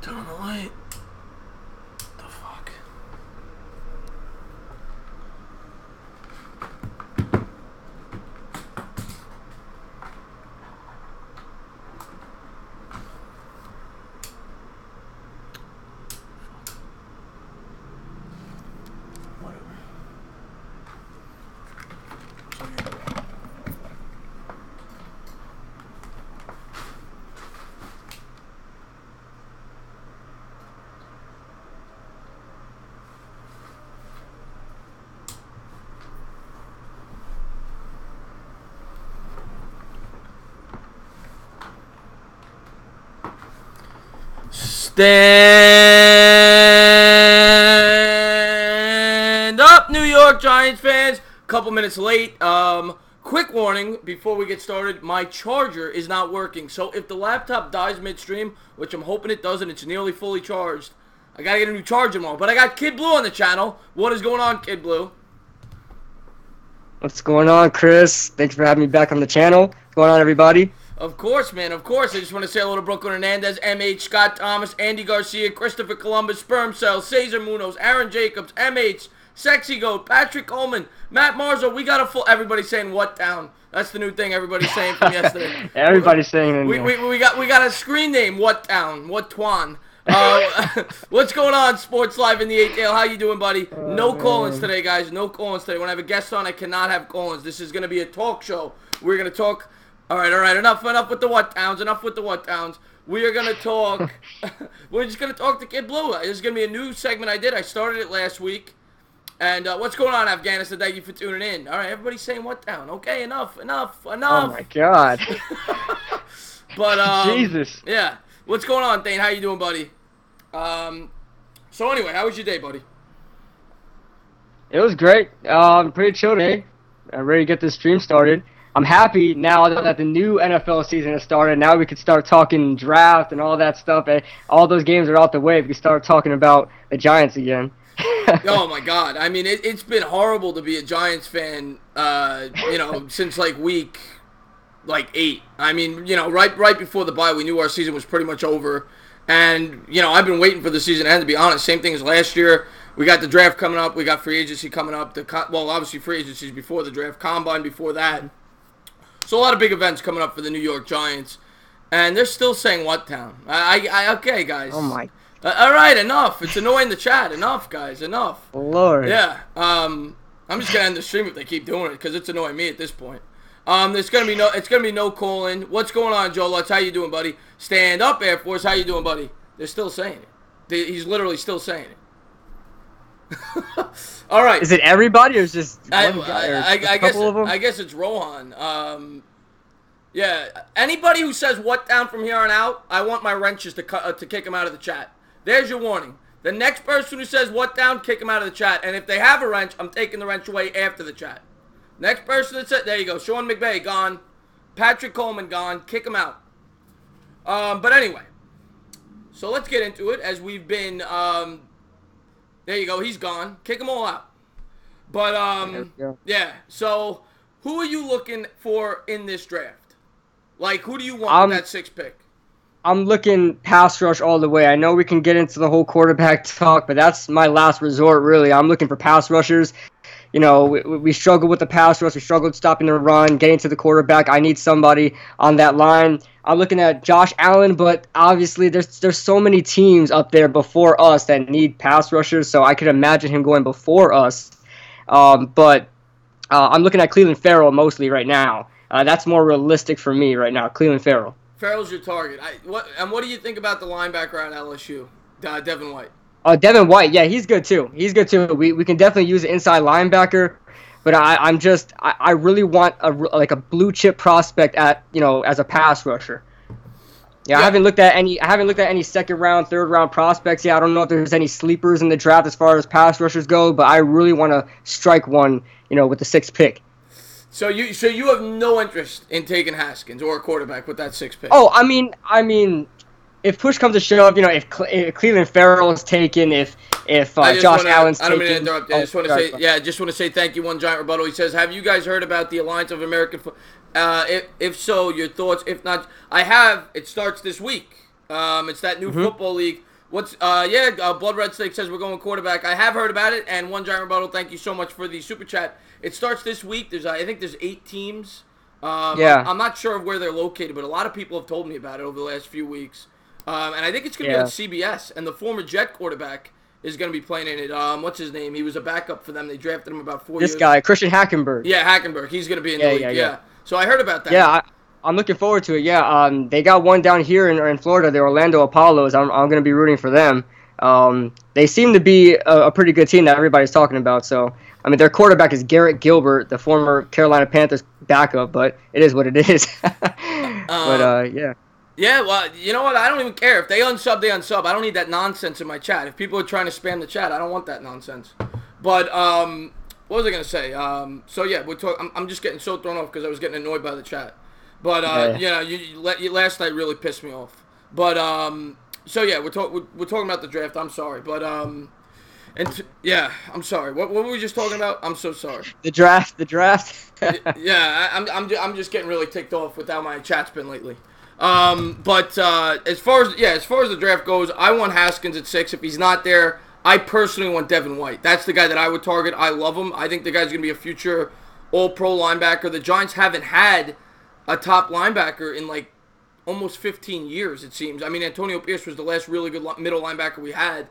turn on the light. The fuck? Whatever. Stand up, New York Giants fans. Couple minutes late. Quick warning before we get started. My charger is not working. So if the laptop dies midstream, which I'm hoping it doesn't, it's nearly fully charged. I gotta get a new charger tomorrow. But I got Kidblue on the channel. What is going on, Kidblue? What's going on, Chris? Thanks for having me back on the channel. What's going on, everybody? Of course, man. Of course. I just want to say hello to Brooklyn Hernandez, MH, Scott Thomas, Andy Garcia, Christopher Columbus, Sperm Cell, Cesar Munoz, Aaron Jacobs, MH, Sexy Goat, Patrick Coleman, Matt Marzo. We got a full. Everybody's saying what down. That's the new thing everybody's saying from yesterday. Everybody's saying it. We got a screen name. What down? What Twan? What's going on, Sports Live in the 8 Tail? How you doing, buddy? No call-ins today, guys. No call-ins today. When I have a guest on, I cannot have call-ins. This is going to be a talk show. We're going to talk. All right. Enough with the what downs. Enough with the what downs. We are going to talk. We're just going to talk to Kidblue. This is going to be a new segment I did. I started it last week. And what's going on, Afghanistan? Thank you for tuning in. All right, everybody's saying what down. Okay, enough. Oh, my God. But, Jesus. Yeah. What's going on, Thane? How you doing, buddy? So anyway, how was your day, buddy? It was great. Pretty chill today. I'm ready to get this stream started. I'm happy now that the new NFL season has started. Now we can start talking draft and all that stuff. All those games are out the way. We can start talking about the Giants again. Oh my God! I mean, it's been horrible to be a Giants fan. Since week 8. I mean, right before the bye, we knew our season was pretty much over. And, I've been waiting for the season to end, to be honest. Same thing as last year. We got the draft coming up. We got free agency coming up. Obviously free agency before the draft. Combine before that. So a lot of big events coming up for the New York Giants. And they're still saying what town? Okay, guys. Oh, my. All right, enough. It's annoying the chat. Enough, guys. Enough. Lord. Yeah. I'm just going to end the stream if they keep doing it because it's annoying me at this point. It's gonna be no calling. What's going on, Joe Lutz? How you doing, buddy? Stand up, Air Force. How you doing, buddy? They're still saying it. He's literally still saying it. All right. Is it everybody or is just I guess it's Rohan. Yeah. Anybody who says what down from here on out, I want my wrenches to kick him out of the chat. There's your warning. The next person who says what down, kick him out of the chat. And if they have a wrench, I'm taking the wrench away after the chat. Next person that said, there you go. Sean McVay, gone. Patrick Coleman, gone. Kick him out. But anyway. So let's get into it as we've been, there you go. He's gone. Kick them all out. But, yeah. So, who are you looking for in this draft? Like, who do you want with that 6th pick? I'm looking pass rush all the way. I know we can get into the whole quarterback talk, but that's my last resort, really. I'm looking for pass rushers. We struggle with the pass rush. We struggle with stopping the run, getting to the quarterback. I need somebody on that line. I'm looking at Josh Allen, but obviously there's so many teams up there before us that need pass rushers, so I could imagine him going before us. But I'm looking at Cleveland Farrell mostly right now. That's more realistic for me right now, Cleveland Farrell. Farrell's your target. What do you think about the linebacker at LSU, Devin White? Devin White, yeah, he's good too. We can definitely use an inside linebacker, but I really want a blue chip prospect as a pass rusher. Yeah, I haven't looked at any second round, third round prospects yet. I don't know if there's any sleepers in the draft as far as pass rushers go, but I really want to strike one, with the 6th pick. So you have no interest in taking Haskins or a quarterback with that 6th pick? Oh, I mean. If push comes to shove, if Cleveland Farrell is taken, if Josh Allen's taken. I don't mean to interrupt. I just want to say thank you. One giant rebuttal. He says, "Have you guys heard about the Alliance of American if so, your thoughts. If not, I have. It starts this week. It's that new football league What's Blood Red Snake says we're going quarterback. I have heard about it, and one giant rebuttal. Thank you so much for the super chat. It starts this week. I think there's 8 teams. I'm not sure of where they're located, but a lot of people have told me about it over the last few weeks. And I think it's going to be on CBS. And the former Jet quarterback is going to be playing in it. What's his name? He was a backup for them. They drafted him about 4 years. This guy, Christian Hackenberg. Yeah, Hackenberg. He's going to be in the league. Yeah. So I heard about that. Yeah, I'm looking forward to it. Yeah, they got one down here in Florida, the Orlando Apollos. I'm going to be rooting for them. They seem to be a pretty good team that everybody's talking about. So, I mean, their quarterback is Garrett Gilbert, the former Carolina Panthers backup, but it is what it is. Yeah. Yeah, well, you know what? I don't even care. If they unsub, they unsub. I don't need that nonsense in my chat. If people are trying to spam the chat, I don't want that nonsense. But, what was I going to say? So, yeah, I'm just getting so thrown off because I was getting annoyed by the chat. But, last night really pissed me off. But, so, yeah, we're talking about the draft. I'm sorry. But, I'm sorry. What were we just talking about? I'm so sorry. The draft. Yeah, I'm just getting really ticked off with how my chat's been lately. But as far as the draft goes, I want Haskins at 6. If he's not there, I personally want Devin White. That's the guy that I would target. I love him. I think the guy's going to be a future all-pro linebacker. The Giants haven't had a top linebacker in like almost 15 years, it seems. I mean, Antonio Pierce was the last really good middle linebacker we had.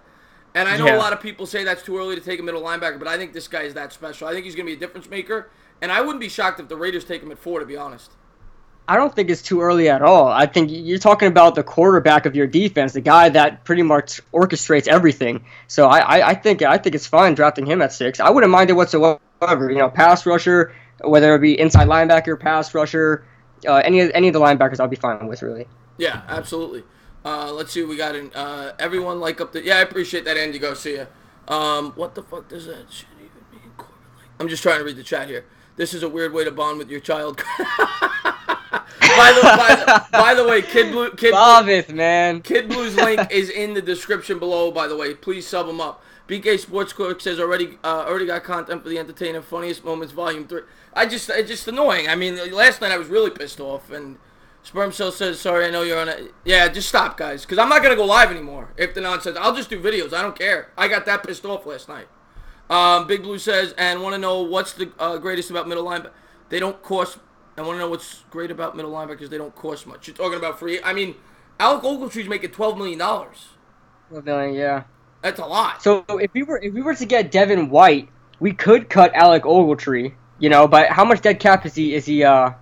And I know a lot of people say that's too early to take a middle linebacker, but I think this guy is that special. I think he's going to be a difference maker. And I wouldn't be shocked if the Raiders take him at 4, to be honest. I don't think it's too early at all. I think you're talking about the quarterback of your defense, the guy that pretty much orchestrates everything. So I think it's fine drafting him at 6. I wouldn't mind it whatsoever. Pass rusher, whether it be inside linebacker, pass rusher, any of the linebackers, I'll be fine with, really. Yeah, absolutely. Let's see what we got in. Everyone like up the. Yeah, I appreciate that, Andy Garcia. What the fuck does that shit even mean? I'm just trying to read the chat here. This is a weird way to bond with your child. By the way, Kidblue's link is in the description below. By the way, please sub him up. BK Sports Clerk says already got content for the entertainment funniest moments volume 3. It's just annoying. I mean, last night I was really pissed off, and Sperm Cell says sorry. I know you're on it. Yeah, just stop, guys, because I'm not gonna go live anymore. If the nonsense, I'll just do videos. I don't care. I got that pissed off last night. Big Blue says, and want to know what's the greatest about middle linebacker? They don't cost. I want to know what's great about middle linebackers. They don't cost much. You're talking about free. I mean, Alec Ogletree's making $12 million. $12 million, yeah. That's a lot. So if we were to get Devin White, we could cut Alec Ogletree. But how much dead cap is he? Are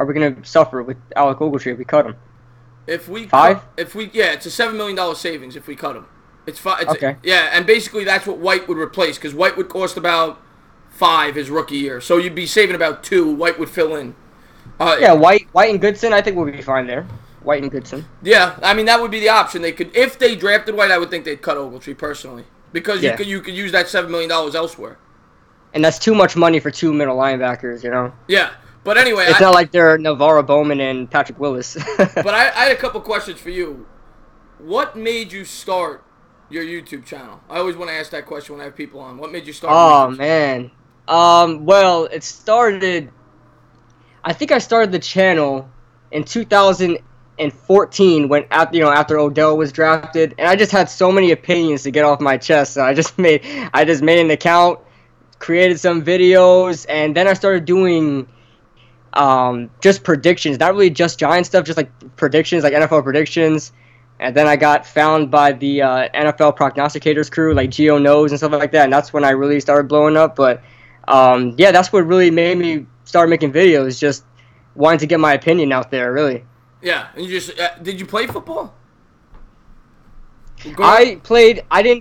we gonna suffer with Alec Ogletree if we cut him? If we 5? It's a $7 million savings if we cut him. It's 5. Okay. Yeah, and basically that's what White would replace, because White would cost about 5 his rookie year. So you'd be saving about 2. White would fill in. White and Goodson, I think we'll be fine there. White and Goodson. Yeah, I mean that would be the option. They could, if they drafted White, I would think they'd cut Ogletree personally, because you could use that $7 million elsewhere. And that's too much money for 2 middle linebackers, Yeah, but anyway, it's not like they're Navarro Bowman and Patrick Willis. But I had a couple questions for you. What made you start your YouTube channel? I always want to ask that question when I have people on. What made you start? Oh man. Well, it started. I think I started the channel in 2014 when after Odell was drafted, and I just had so many opinions to get off my chest. So I just made an account, created some videos, and then I started doing just predictions, not really just Giant stuff, just like predictions, like NFL predictions. And then I got found by the NFL prognosticators crew, like Geo Knows and stuff like that, and that's when I really started blowing up. But that's what really made me start making videos, just wanting to get my opinion out there, really. Yeah, and you just did you play football? I didn't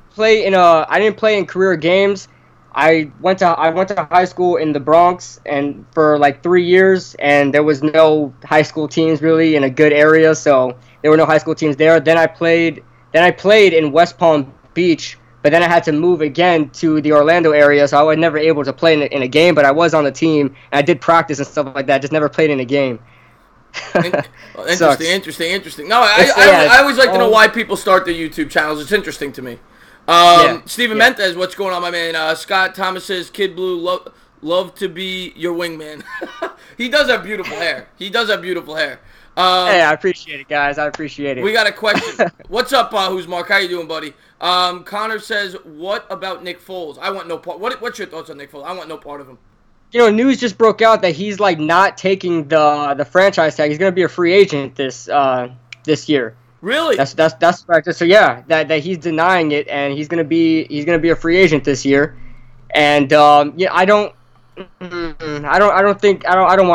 play in career games. I went to high school in the Bronx, and for like 3 years, and there was no high school teams really in a good area, so there were no high school teams there. Then I played in West Palm Beach, but then I had to move again to the Orlando area, so I was never able to play in a game, but I was on the team, and I did practice and stuff like that, just never played in a game. Interesting. No, I always like to know why people start their YouTube channels. It's interesting to me. Steven Mendez, what's going on, my man? Scott Thomas says, Kidblue, Love to be your wingman. He does have beautiful hair. Hey, I appreciate it, guys. I appreciate it. We got a question. What's up, who's Mark? How you doing, buddy? Connor says, what about Nick Foles? I want no part. What's your thoughts on Nick Foles? I want no part of him. News just broke out that he's like not taking the franchise tag. He's gonna be a free agent this year. Really? That's correct. So yeah, that he's denying it, and he's gonna be a free agent this year. And I don't want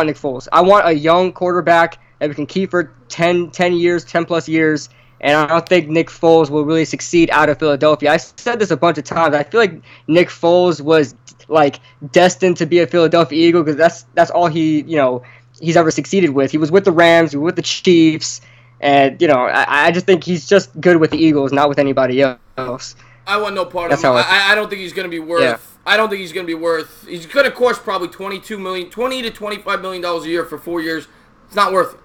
Nick Foles. I want a young quarterback that we can keep for 10 years, 10 plus years. And I don't think Nick Foles will really succeed out of Philadelphia. I said this a bunch of times. I feel like Nick Foles was like destined to be a Philadelphia Eagle because that's all he's ever succeeded with. He was with the Rams, he was with the Chiefs, and I just think he's just good with the Eagles, not with anybody else. I want no part of him. I don't think he's going to be worth. Yeah. I don't think he's going to be worth. He's going to cost probably $20 to $25 million a year for 4 years. It's not worth it.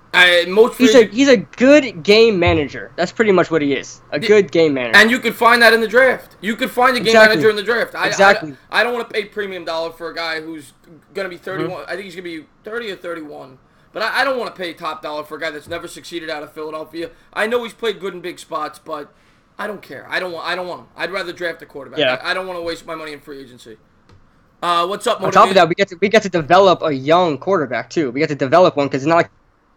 He's a good game manager. That's pretty much what he is. Good game manager. And you could find that in the draft. You could find a game manager in the draft. Exactly. I don't want to pay premium dollar for a guy who's going to be 31. Mm-hmm. I think he's going to be 30 or 31. But I don't want to pay top dollar for a guy that's never succeeded out of Philadelphia. I know he's played good in big spots, but I don't care. I don't want him. I'd rather draft a quarterback. Yeah. I don't want to waste my money in free agency. What's up, Motivated? On top of that, we get to develop a young quarterback too. We get to develop one because it's not like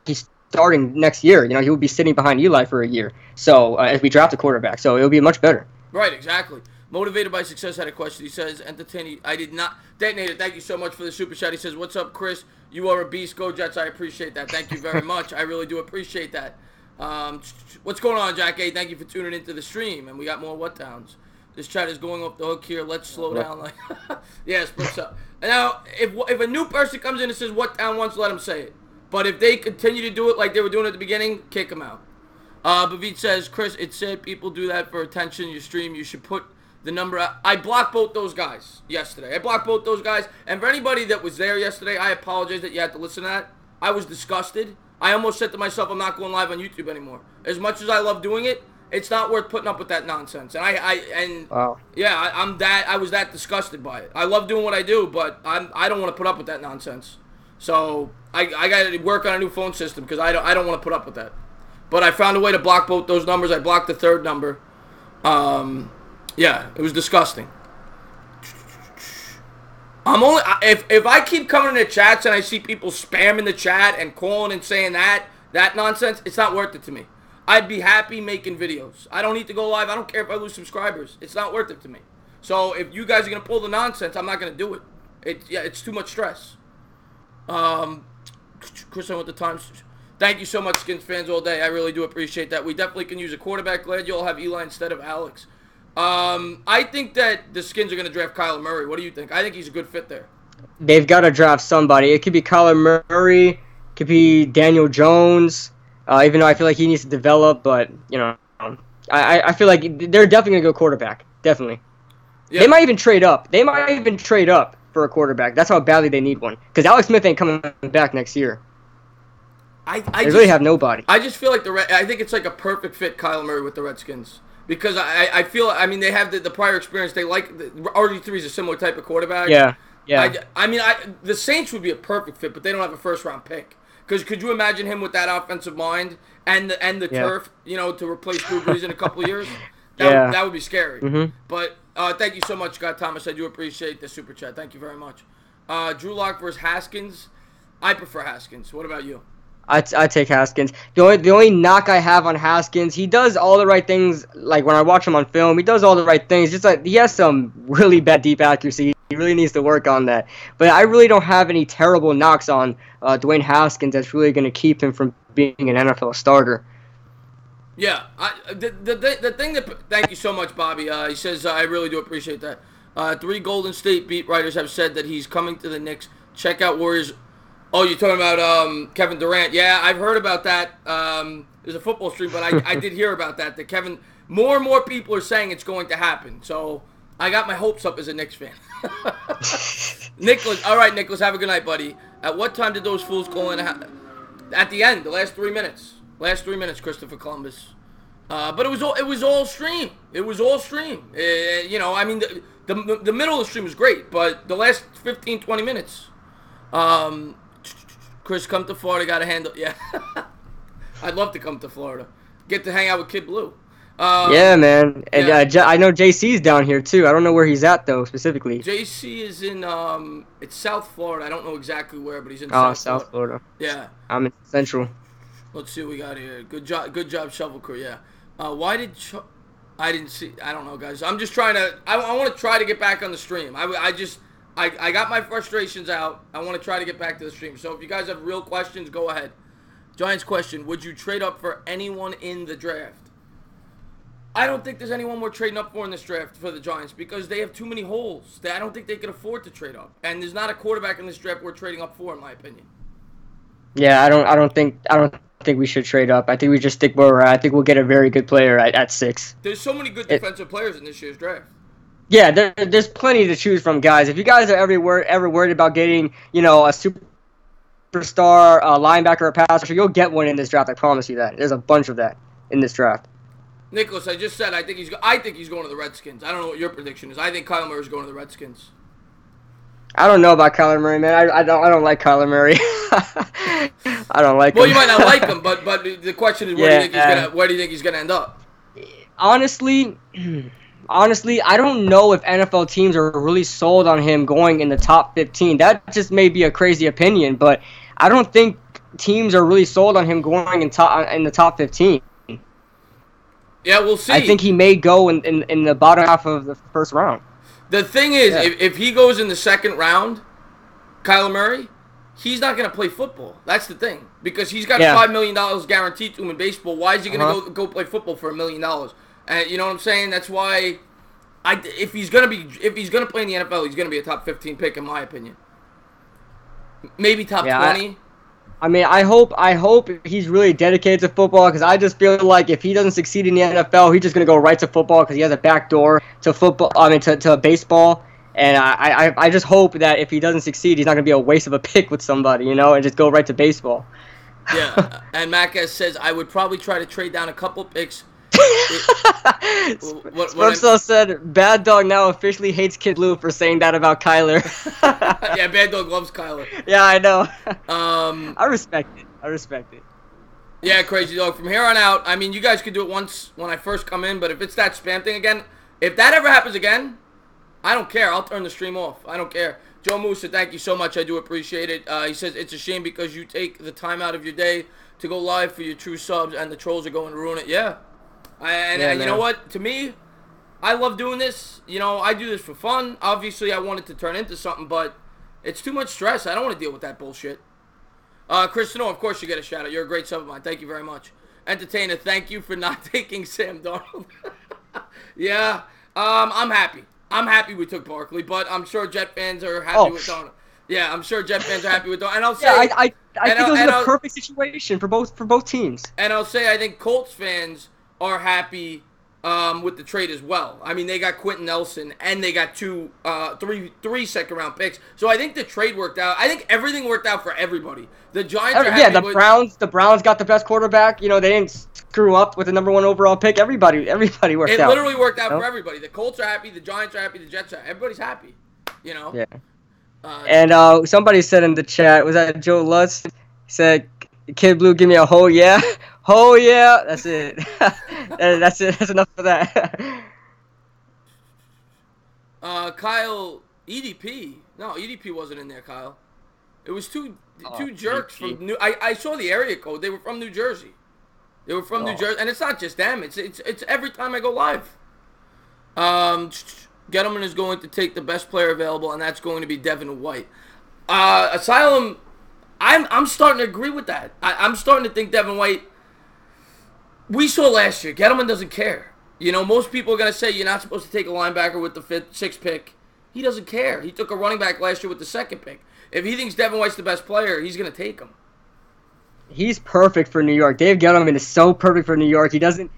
he's starting next year. He will be sitting behind Eli for a year. So as we draft a quarterback, so it'll be much better. Right, exactly. Motivated by Success had a question. He says, entertaining. I did not. Detonator, thank you so much for the super chat. He says, what's up, Chris? You are a beast. Go Jets. I appreciate that. Thank you very much. I really do appreciate that. What's going on, Jack A? Thank you for tuning into the stream. And we got more what downs. This chat is going off the hook here. Let's slow down. Yes, what's up? And now, if a new person comes in and says what down once, let them say it. But if they continue to do it like they were doing at the beginning, kick them out. Bavit says, Chris, it said people do that for attention in your stream. You should put the number out. I blocked both those guys yesterday. And for anybody that was there yesterday, I apologize that you had to listen to that. I was disgusted. I almost said to myself, I'm not going live on YouTube anymore. As much as I love doing it, it's not worth putting up with that nonsense. And wow. Yeah, I was that disgusted by it. I love doing what I do, but I don't want to put up with that nonsense. So I got to work on a new phone system because I don't want to put up with that. But I found a way to block both those numbers. I blocked the third number. Yeah, it was disgusting. I'm only if I keep coming into chats and I see people spamming the chat and calling and saying that nonsense, it's not worth it to me. I'd be happy making videos. I don't need to go live. I don't care if I lose subscribers. It's not worth it to me. So if you guys are gonna pull the nonsense, I'm not gonna do it. It's too much stress. Chris, I want the times. Thank you so much, Skins fans all day. I really do appreciate that. We definitely can use a quarterback. Glad you all have Eli instead of Alex. I think that the Skins are going to draft Kyler Murray. What do you think? I think he's a good fit there. They've got to draft somebody. It could be Kyler Murray. It could be Daniel Jones. Even though I feel like he needs to develop, but I feel like they're definitely going to go quarterback. Definitely. Yeah. They might even trade up. For a quarterback. That's how badly they need one. Because Alex Smith ain't coming back next year. They really have nobody. I just feel like I think it's like a perfect fit, Kyler Murray with the Redskins. Because I feel, I mean, they have the prior experience. They like, RG3 is a similar type of quarterback. Yeah. The Saints would be a perfect fit, but they don't have a first-round pick. Because could you imagine him with that offensive mind and the turf, to replace Drew Brees in a couple of years? That would be scary. Mm-hmm. But thank you so much, Scott Thomas. I do appreciate the super chat. Thank you very much. Drew Lock versus Haskins. I prefer Haskins. What about you? I take Haskins. The only knock I have on Haskins, he does all the right things. Like when I watch him on film, he does all the right things. Just like he has some really bad deep accuracy. He really needs to work on that. But I really don't have any terrible knocks on Dwayne Haskins. That's really going to keep him from being an NFL starter. Yeah, the thing that. Thank you so much, Bobby. He says I really do appreciate that. 3 Golden State beat writers have said that he's coming to the Knicks. Check out Warriors. Oh, you're talking about Kevin Durant. Yeah, I've heard about that. There's a football stream, but I did hear about that. That Kevin, more and more people are saying it's going to happen. So I got my hopes up as a Knicks fan. Nicholas, all right, Nicholas, have a good night, buddy. At what time did those fools call in? At the end, the last 3 minutes. Last 3 minutes, Christopher Columbus. But it was all stream. It was all stream. The middle of the stream was great, but the last 15, 20 minutes, Chris, come to Florida, got to handle. Yeah, I'd love to come to Florida, get to hang out with Kidblue. Yeah, man. And I know JC's down here too. I don't know where he's at though specifically. JC is in it's South Florida. I don't know exactly where, but he's in South Florida. Yeah. I'm in Central. Let's see what we got here. Good job, Shovel Crew. Yeah. Why did I didn't see? I don't know, guys. I'm just trying to. I want to try to get back on the stream. I got my frustrations out. I want to try to get back to the stream. So if you guys have real questions, go ahead. Giants question: would you trade up for anyone in the draft? I don't think there's anyone we're trading up for in this draft for the Giants because they have too many holes. I don't think they can afford to trade up. And there's not a quarterback in this draft we're trading up for, in my opinion. Yeah, I don't think we should trade up. I think we just stick where we're at. I think we'll get a very good player at 6. There's so many good defensive players in this year's draft. Yeah, there's plenty to choose from, guys. If you guys are ever worried about getting, a superstar, linebacker, or pass rusher, you'll get one in this draft. I promise you that. There's a bunch of that in this draft. Nicholas, I just said I think he's going to the Redskins. I don't know what your prediction is. I think Kyler Murray's going to the Redskins. I don't know about Kyler Murray, man. I don't like Kyler Murray. I don't like him. Well, you might not like him, but the question is where do you think he's gonna end up? Honestly, I don't know if NFL teams are really sold on him going in the top 15. That just may be a crazy opinion, but I don't think teams are really sold on him going in the top 15. Yeah, we'll see. I think he may go in the bottom half of the first round. The thing is, if he goes in the second round, Kyler Murray, he's not going to play football. That's the thing. Because he's got $5 million guaranteed to him in baseball. Why is he going to go play football for $1 million? And you know what I'm saying? That's why if he's going to play in the NFL, he's going to be a top 15 pick in my opinion. Maybe top 20. I hope he's really dedicated to football because I just feel like if he doesn't succeed in the NFL, he's just gonna go right to football because he has a back door to football. To baseball, and I just hope that if he doesn't succeed, he's not gonna be a waste of a pick with somebody, and just go right to baseball. Yeah, and Macas says I would probably try to trade down a couple picks. Spermcell said, "Bad Dog now officially hates Kidblue for saying that about Kyler." Yeah, Bad Dog loves Kyler. Yeah, I know. I respect it. Yeah, Crazy Dog. From here on out, I mean, you guys could do it once when I first come in, but if it's that spam thing again, if that ever happens again, I don't care. I'll turn the stream off. I don't care. Joe Musa, thank you so much. I do appreciate it. He says, it's a shame because you take the time out of your day to go live for your true subs, and the trolls are going to ruin it. Yeah. And you know what? To me, I love doing this. I do this for fun. Obviously, I want it to turn into something, but it's too much stress. I don't want to deal with that bullshit. Chris Snow, of course you get a shout out. You're a great sub of mine. Thank you very much. Entertainer, thank you for not taking Sam Darnold. Yeah, I'm happy. I'm happy we took Barkley, but I'm sure Jet fans are happy with Darnold. Yeah, I'm sure Jet fans are happy with Darnold. And I'll say, I think it was a perfect situation for both teams. And I'll say, I think Colts fans are happy with the trade as well. I mean, they got Quentin Nelson and they got three second round picks. So I think the trade worked out. I think everything worked out for everybody. The Giants are happy. Yeah, the Browns got the best quarterback. They didn't screw up with the number 1 overall pick. Everybody worked out. It literally worked out for everybody. The Colts are happy. The Giants are happy. The Jets are happy. Everybody's happy. Yeah. And somebody said in the chat, was that Joe Lutz? He said, Kidblue, give me a hole, yeah. Oh yeah, that's it. That's it. That's enough for that. Kyle, EDP. No, EDP wasn't in there, Kyle. It was two jerks EDP. From New. I saw the area code. They were from New Jersey. New Jersey, and it's not just them. It's every time I go live. Gettleman is going to take the best player available, and that's going to be Devin White. Asylum. I'm starting to agree with that. I'm starting to think Devin White. We saw last year, Gettleman doesn't care. Most people are going to say you're not supposed to take a linebacker with the 6th pick. He doesn't care. He took a running back last year with the 2nd pick. If he thinks Devin White's the best player, he's going to take him. He's perfect for New York. Dave Gettleman is so perfect for New York. He doesn't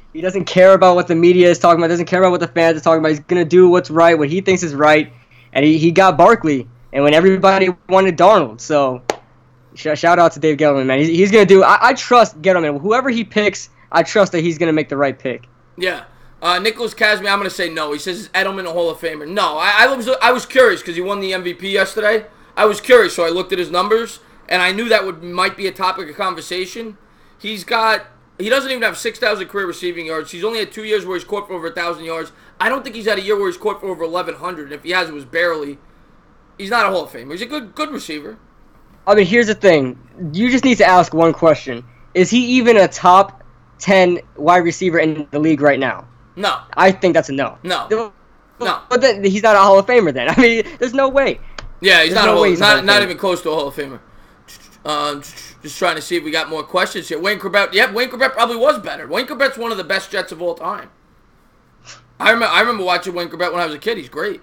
care about what the media is talking about. Doesn't care about what the fans are talking about. He's going to do what's right, what he thinks is right. And he got Barkley. And when everybody wanted Darnold. So shout out to Dave Gettleman, man. He's going to do. I trust Gettleman. Whoever he picks, I trust that he's going to make the right pick. Yeah. Nicholas Casmi, I'm going to say no. He says is Edelman a Hall of Famer? No. I was curious because he won the MVP yesterday. I was curious, so I looked at his numbers, and I knew that might be a topic of conversation. He doesn't even have 6,000 career receiving yards. He's only had 2 years where he's caught for over 1,000 yards. I don't think he's had a year where he's caught for over 1,100. If he has, it was barely. He's not a Hall of Famer. He's a good receiver. I mean, here's the thing. You just need to ask one question. Is he even a top 10 wide receiver in the league right now? No. I think that's a no. No. But then he's not a Hall of Famer then. I mean, there's no way. Yeah, he's not even close to a Hall of Famer. Just trying to see if we got more questions here. Wayne Corbett. Yep, Wayne Corbett probably was better. Wayne Corbett's one of the best Jets of all time. I remember watching Wayne Corbett when I was a kid. He's great.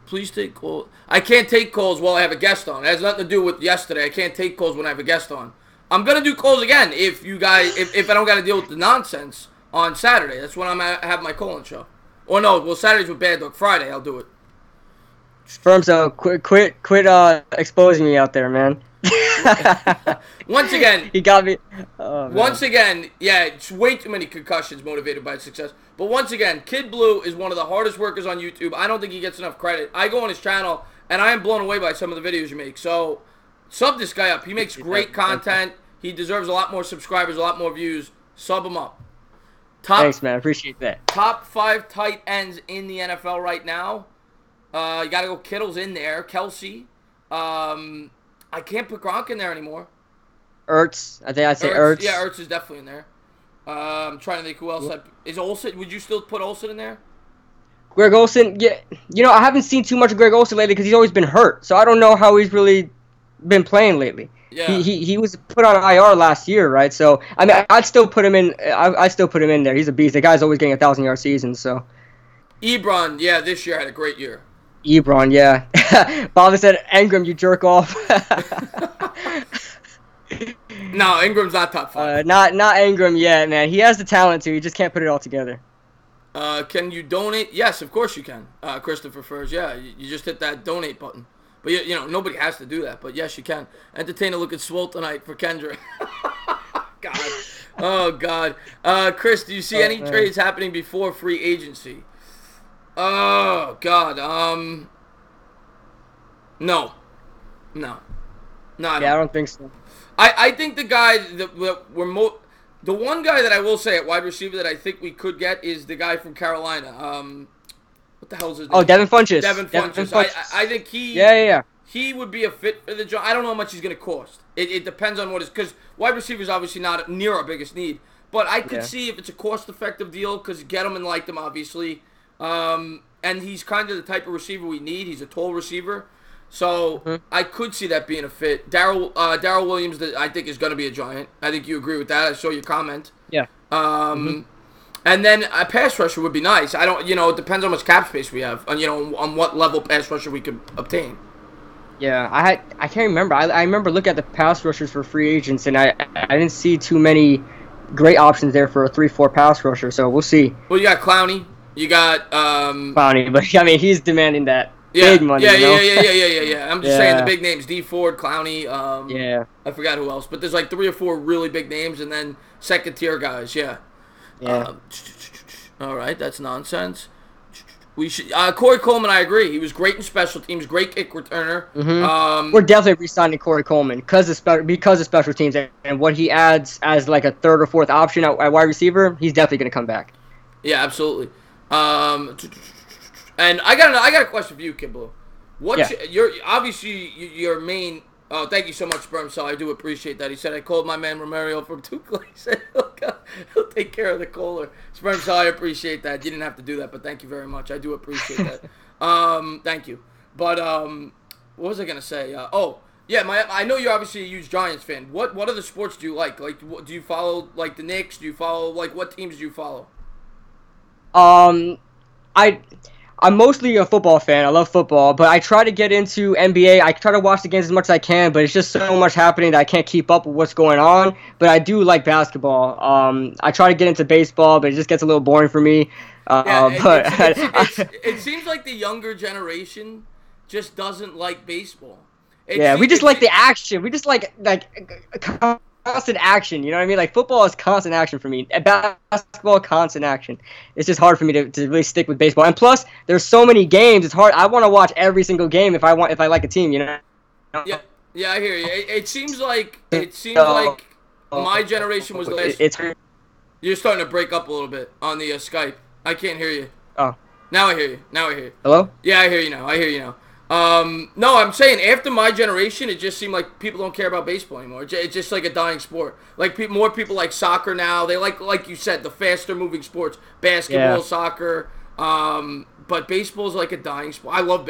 Please take calls. I can't take calls while I have a guest on. It has nothing to do with yesterday. I can't take calls when I have a guest on. I'm gonna do calls again if you guys if I don't got to deal with the nonsense on Saturday. That's when I have my call-in show. Or no, well Saturday's with Bad Dog. Friday I'll do it. Firm, so quit exposing me out there, man. Once again, he got me. Once again, yeah, it's way too many concussions motivated by success. But once again, Kidblue is one of the hardest workers on YouTube. I don't think he gets enough credit. I go on his channel, and I am blown away by some of the videos you make. So, sub this guy up. He makes great content. He deserves a lot more subscribers, a lot more views. Sub him up. Thanks, man. Appreciate that. Top 5 tight ends in the NFL right now. You got to go Kittle's in there. Kelsey. I can't put Gronk in there anymore. Ertz. I think I'd say Ertz. Yeah, Ertz is definitely in there. I'm trying to think who else. Is Olsen? Would you still put Olsen in there? Greg Olsen. Yeah. You know, I haven't seen too much of Greg Olsen lately because he's always been hurt. So I don't know how he's really been playing lately. Yeah. He was put on IR last year, right? So I mean, I'd still put him in. I still put him in there. He's a beast. The guy's always getting 1,000-yard seasons. So. Ebron, yeah, this year had a great year. Ebron, yeah. Bobby said, Engram, you jerk off. No, Ingram's not top 5. Not Engram yet, man. He has the talent to. He just can't put it all together. Can you donate? Yes, of course you can. Christopher Furs, yeah. You just hit that donate button. But, you know, nobody has to do that. But, yes, you can. Entertain a look at Swole tonight for Kendra. God. Oh, God. Chris, do you see any trades happening before free agency? Oh, God. No. Yeah, I don't think so. I think the guy that we're the one guy that I will say at wide receiver that I think we could get is the guy from Carolina. What the hell is his name? Oh, Devin Funchess. Devin Funchess. I think he. Yeah. He would be a fit for the job. I don't know how much he's going to cost. It depends on what it's because wide receiver is obviously not near our biggest need. But I could see if it's a cost-effective deal because Gettleman liked him obviously, and he's kind of the type of receiver we need. He's a tall receiver. So I could see that being a fit. Darrell Williams, I think, is going to be a giant. I think you agree with that. I saw your comment. Yeah. And then a pass rusher would be nice. I don't, it depends on how much cap space we have, on what level pass rusher we could obtain. Yeah, I can't remember. I remember looking at the pass rushers for free agents, and I didn't see too many great options there for a 3-4 pass rusher. So we'll see. Well, you got Clowney. You got Clowney, but I mean he's demanding that. Yeah, big money, yeah. I'm just saying the big names: D. Ford, Clowney. I forgot who else, but there's like 3 or 4 really big names, and then second tier guys. Yeah. All right, that's nonsense. We should. Corey Coleman, I agree. He was great in special teams, great kick returner. We're definitely re-signing Corey Coleman because of special teams and what he adds as like a 3rd or 4th option at wide receiver. He's definitely going to come back. Yeah, absolutely. And I got a question for you, Kidblue. What's your main? Oh, thank you so much, Sperm Cell. I do appreciate that. He said I called my man Romario from Tukla. He said he'll take care of the caller. Sperm Cell, I appreciate that. You didn't have to do that, but thank you very much. I do appreciate that. Thank you. But what was I gonna say? I know you're obviously a huge Giants fan. What other sports do you like? Like, do you follow like the Knicks? Do you follow like what teams do you follow? I'm mostly a football fan. I love football, but I try to get into NBA. I try to watch the games as much as I can, but it's just so much happening that I can't keep up with what's going on. But I do like basketball. I try to get into baseball, but it just gets a little boring for me. It seems like the younger generation just doesn't like baseball. We just like the action. We just like constant action. You know what I mean? Like football is constant action for me. Basketball, constant action. It's just hard for me to really stick with baseball. And plus, there's so many games. It's hard. I want to watch every single game if I like a team. You know? Yeah, yeah, I hear you. It seems like So, my generation was last. it's You're starting to break up a little bit on the Skype. I can't hear you. oh. Now I hear you. Now I hear you. Hello? Yeah, I hear you now. I hear you now. No, I'm saying after my generation, it just seemed like people don't care about baseball anymore. It's just like a dying sport. Like more people like soccer now. They like you said, the faster moving sports, basketball, soccer. But baseball's like a dying sport. I love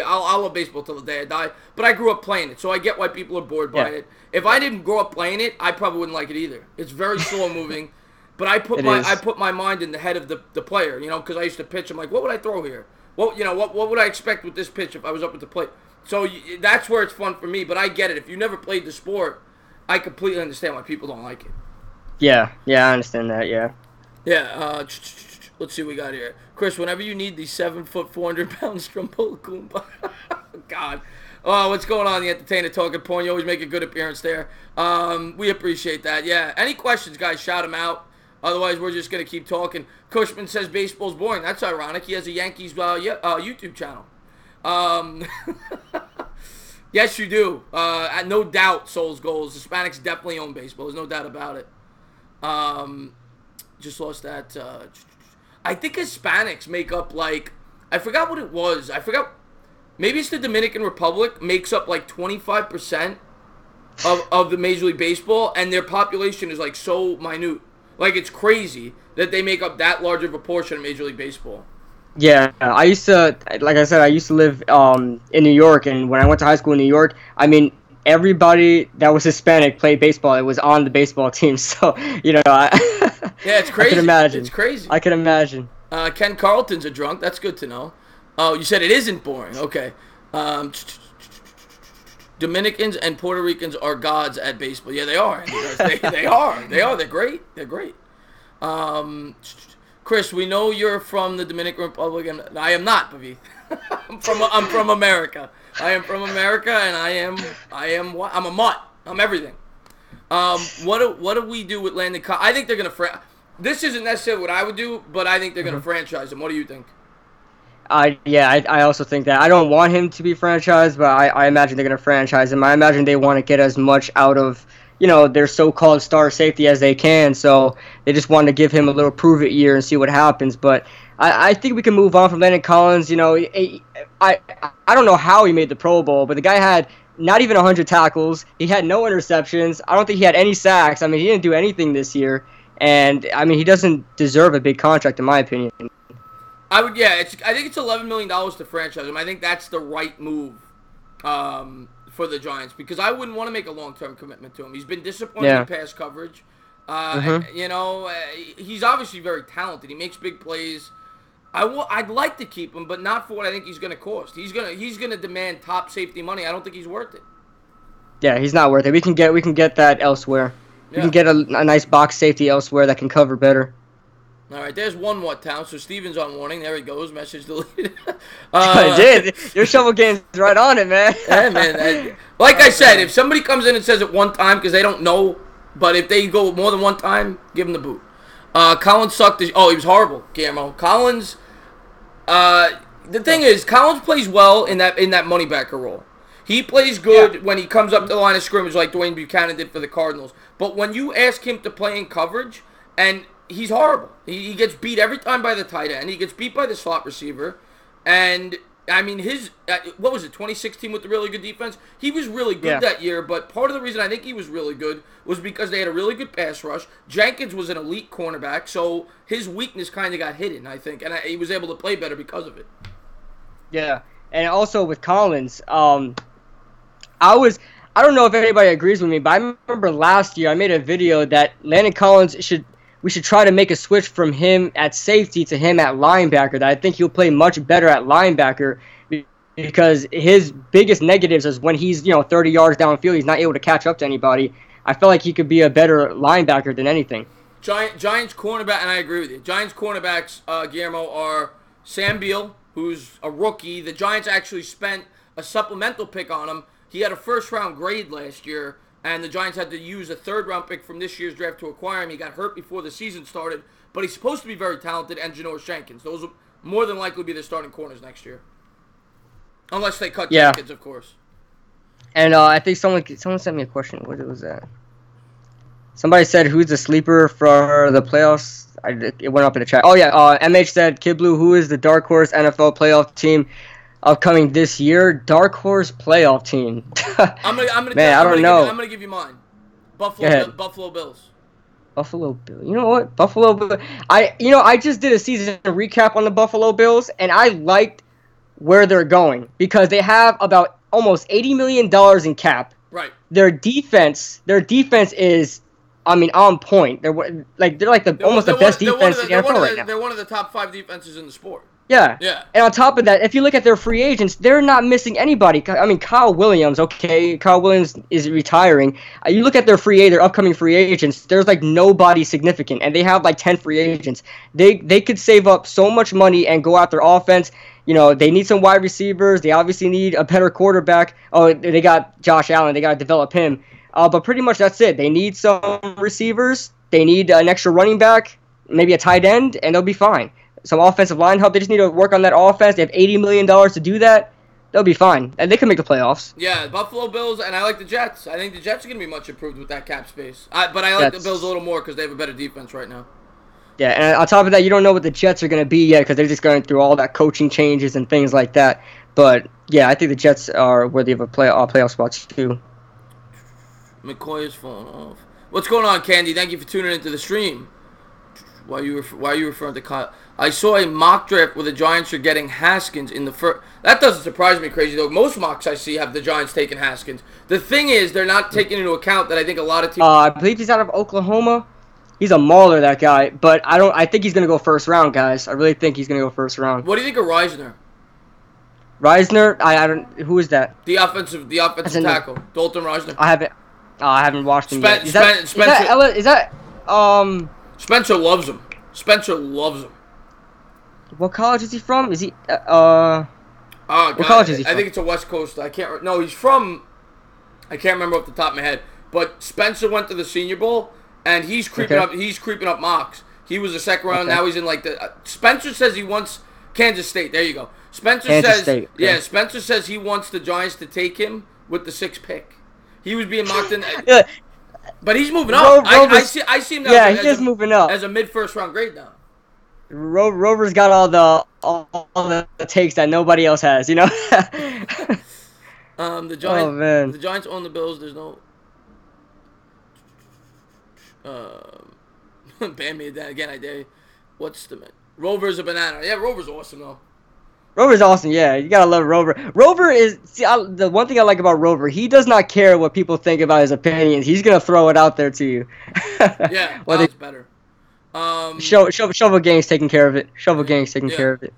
baseball till the day I die. But I grew up playing it, so I get why people are bored by it. If I didn't grow up playing it, I probably wouldn't like it either. It's very slow moving. But I put my mind in the head of the player, you know, because I used to pitch. I'm like, what would I throw here? What would I expect with this pitch if I was up at the plate? So that's where it's fun for me. But I get it. If you never played the sport, I completely understand why people don't like it. Yeah, I understand that. Yeah. Yeah. Let's see what we got here, Chris. Whenever you need the 7 foot 400-pound Stromboli Goomba. God. Oh, what's going on? The Entertainer Talking Porn. You always make a good appearance there. We appreciate that. Yeah. Any questions, guys? Shout them out. Otherwise, we're just going to keep talking. Cushman says baseball's boring. That's ironic. He has a Yankees YouTube channel. Yes, you do. No doubt, Souls goals. Hispanics definitely own baseball. There's no doubt about it. Just lost that. I think Hispanics make up like... I forgot what it was. Maybe it's the Dominican Republic makes up like 25% of the Major League Baseball, and their population is like so minute. Like, it's crazy that they make up that large of a portion of Major League Baseball. Yeah, I used to, like I said, I used to live in New York, and when I went to high school in New York, I mean, everybody that was Hispanic played baseball. It was on the baseball team, so, you know, yeah, it's crazy. I can imagine. It's crazy. I can imagine. Ken Carlton's a drunk. That's good to know. Oh, you said it isn't boring. Okay. Dominicans and Puerto Ricans are gods at baseball. Yeah, they are. They are. They're great. They're great. Chris, we know you're from the Dominican Republic, and I am not, Pavith. I'm from America. I am from America, and I'm a mutt. I'm everything. What do we do with Landon Collins? I think they're gonna this isn't necessarily what I would do, but I think they're gonna franchise him. What do you think? I also think that. I don't want him to be franchised, but I imagine they're going to franchise him. I imagine they want to get as much out of, you know, their so-called star safety as they can, so they just want to give him a little prove-it year and see what happens. But I think we can move on from Landon Collins. You know, I don't know how he made the Pro Bowl, but the guy had not even 100 tackles. He had no interceptions. I don't think he had any sacks. I mean, he didn't do anything this year. And, I mean, he doesn't deserve a big contract, in my opinion. I think it's $11 million to franchise him. I think that's the right move for the Giants, because I wouldn't want to make a long-term commitment to him. He's been disappointing in pass coverage. You know, he's obviously very talented. He makes big plays. I'd like to keep him, but not for what I think he's going to cost. He's gonna demand top safety money. I don't think he's worth it. Yeah, he's not worth it. We can get that elsewhere. Yeah. We can get a nice box safety elsewhere that can cover better. All right, there's one more town. So Steven's on warning. There he goes. Message deleted. I did. Your shovel game's right on it, man. Yeah, man. Like I said, if somebody comes in and says it one time because they don't know, but if they go more than one time, give them the boot. Collins sucked. He was horrible, Guillermo. Collins. The thing is, Collins plays well in that moneybacker role. He plays good when he comes up to the line of scrimmage like Dwayne Buchanan did for the Cardinals. But when you ask him to play in coverage, and he's horrible. He gets beat every time by the tight end. He gets beat by the slot receiver. And, I mean, his, 2016 with the really good defense? He was really good that year, but part of the reason I think he was really good was because they had a really good pass rush. Jenkins was an elite cornerback, so his weakness kind of got hidden, I think, and he was able to play better because of it. Yeah, and also with Collins, I don't know if anybody agrees with me, but I remember last year I made a video that Landon Collins we should try to make a switch from him at safety to him at linebacker. That I think he'll play much better at linebacker, because his biggest negatives is when he's 30 yards downfield, he's not able to catch up to anybody. I feel like he could be a better linebacker than anything. Giants cornerback, and I agree with you. Giants cornerbacks, Guillermo, are Sam Beal, who's a rookie. The Giants actually spent a supplemental pick on him. He had a first-round grade last year. and the Giants had to use a third-round pick from this year's draft to acquire him. He got hurt before the season started, but he's supposed to be very talented, and Janoris Jenkins. Those will more than likely be their starting corners next year. Unless they cut Jenkins, of course. And I think someone sent me a question. What was that? Somebody said, who's the sleeper for the playoffs? It went up in the chat. Oh, yeah. MH said, Kidblue, who is the dark horse NFL playoff team upcoming this year? Dark horse playoff team. I'm gonna give you mine. Buffalo Bills. Buffalo Bills. You know what? Buffalo Bills. I just did a season recap on the Buffalo Bills, and I liked where they're going because they have about almost $80 million in cap. Right. Their defense is, on point. They're like almost the best defense in the NFL right now. They're one of the top 5 defenses in the sport. Yeah. And on top of that, if you look at their free agents, they're not missing anybody. Kyle Williams, okay, Kyle Williams is retiring. You look at their upcoming free agents, there's like nobody significant, and they have like 10 free agents. They could save up so much money and go after offense. They need some wide receivers. They obviously need a better quarterback. Oh, they got Josh Allen. They got to develop him. But pretty much that's it. They need some receivers. They need an extra running back, maybe a tight end, and they'll be fine. Some offensive line help. They just need to work on that offense. They have $80 million to do that. They'll be fine. And they can make the playoffs. Yeah, Buffalo Bills, and I like the Jets. I think the Jets are going to be much improved with that cap space. But I like the Bills a little more because they have a better defense right now. Yeah, and on top of that, you don't know what the Jets are going to be yet because they're just going through all that coaching changes and things like that. But, yeah, I think the Jets are worthy of a playoff spot, too. McCoy is falling off. What's going on, Candy? Thank you for tuning into the stream. Why are you referring to Kyle? I saw a mock draft where the Giants are getting Haskins in the first. That doesn't surprise me crazy, though. Most mocks I see have the Giants taking Haskins. The thing is, they're not taking into account that I think a lot of teams... I believe he's out of Oklahoma. He's a mauler, that guy. But I think he's going to go first round, guys. I really think he's going to go first round. What do you think of Reisner? Reisner? I don't... Who is that? The offensive tackle. Dalton Reisner. I haven't watched him yet. Spencer loves him. Spencer loves him. What college is he from? Is he what college is he from? I think it's a West Coast. He's from... I can't remember off the top of my head. But Spencer went to the Senior Bowl, and he's creeping up. He's creeping up mocks. He was a second round. Now he's in like the... Spencer says he wants Kansas State. There you go. Kansas State. Okay. Yeah, Spencer says he wants the Giants to take him with the 6th pick. He was being mocked in... But he's moving up. I see him now. Yeah, he is moving up as a mid-first round grade now. Rover's got all the takes that nobody else has, The Giants. Oh man. The Giants own the Bills. There's no. Ban me again. I dare you. What's the Rover's a banana? Yeah, Rover's awesome though. Rover's awesome, yeah. You gotta love Rover. Rover is the one thing I like about Rover. He does not care what people think about his opinions. He's gonna throw it out there to you. Yeah, that's better. Shovel Gang's taking care of it. Shovel Gang's taking care of it.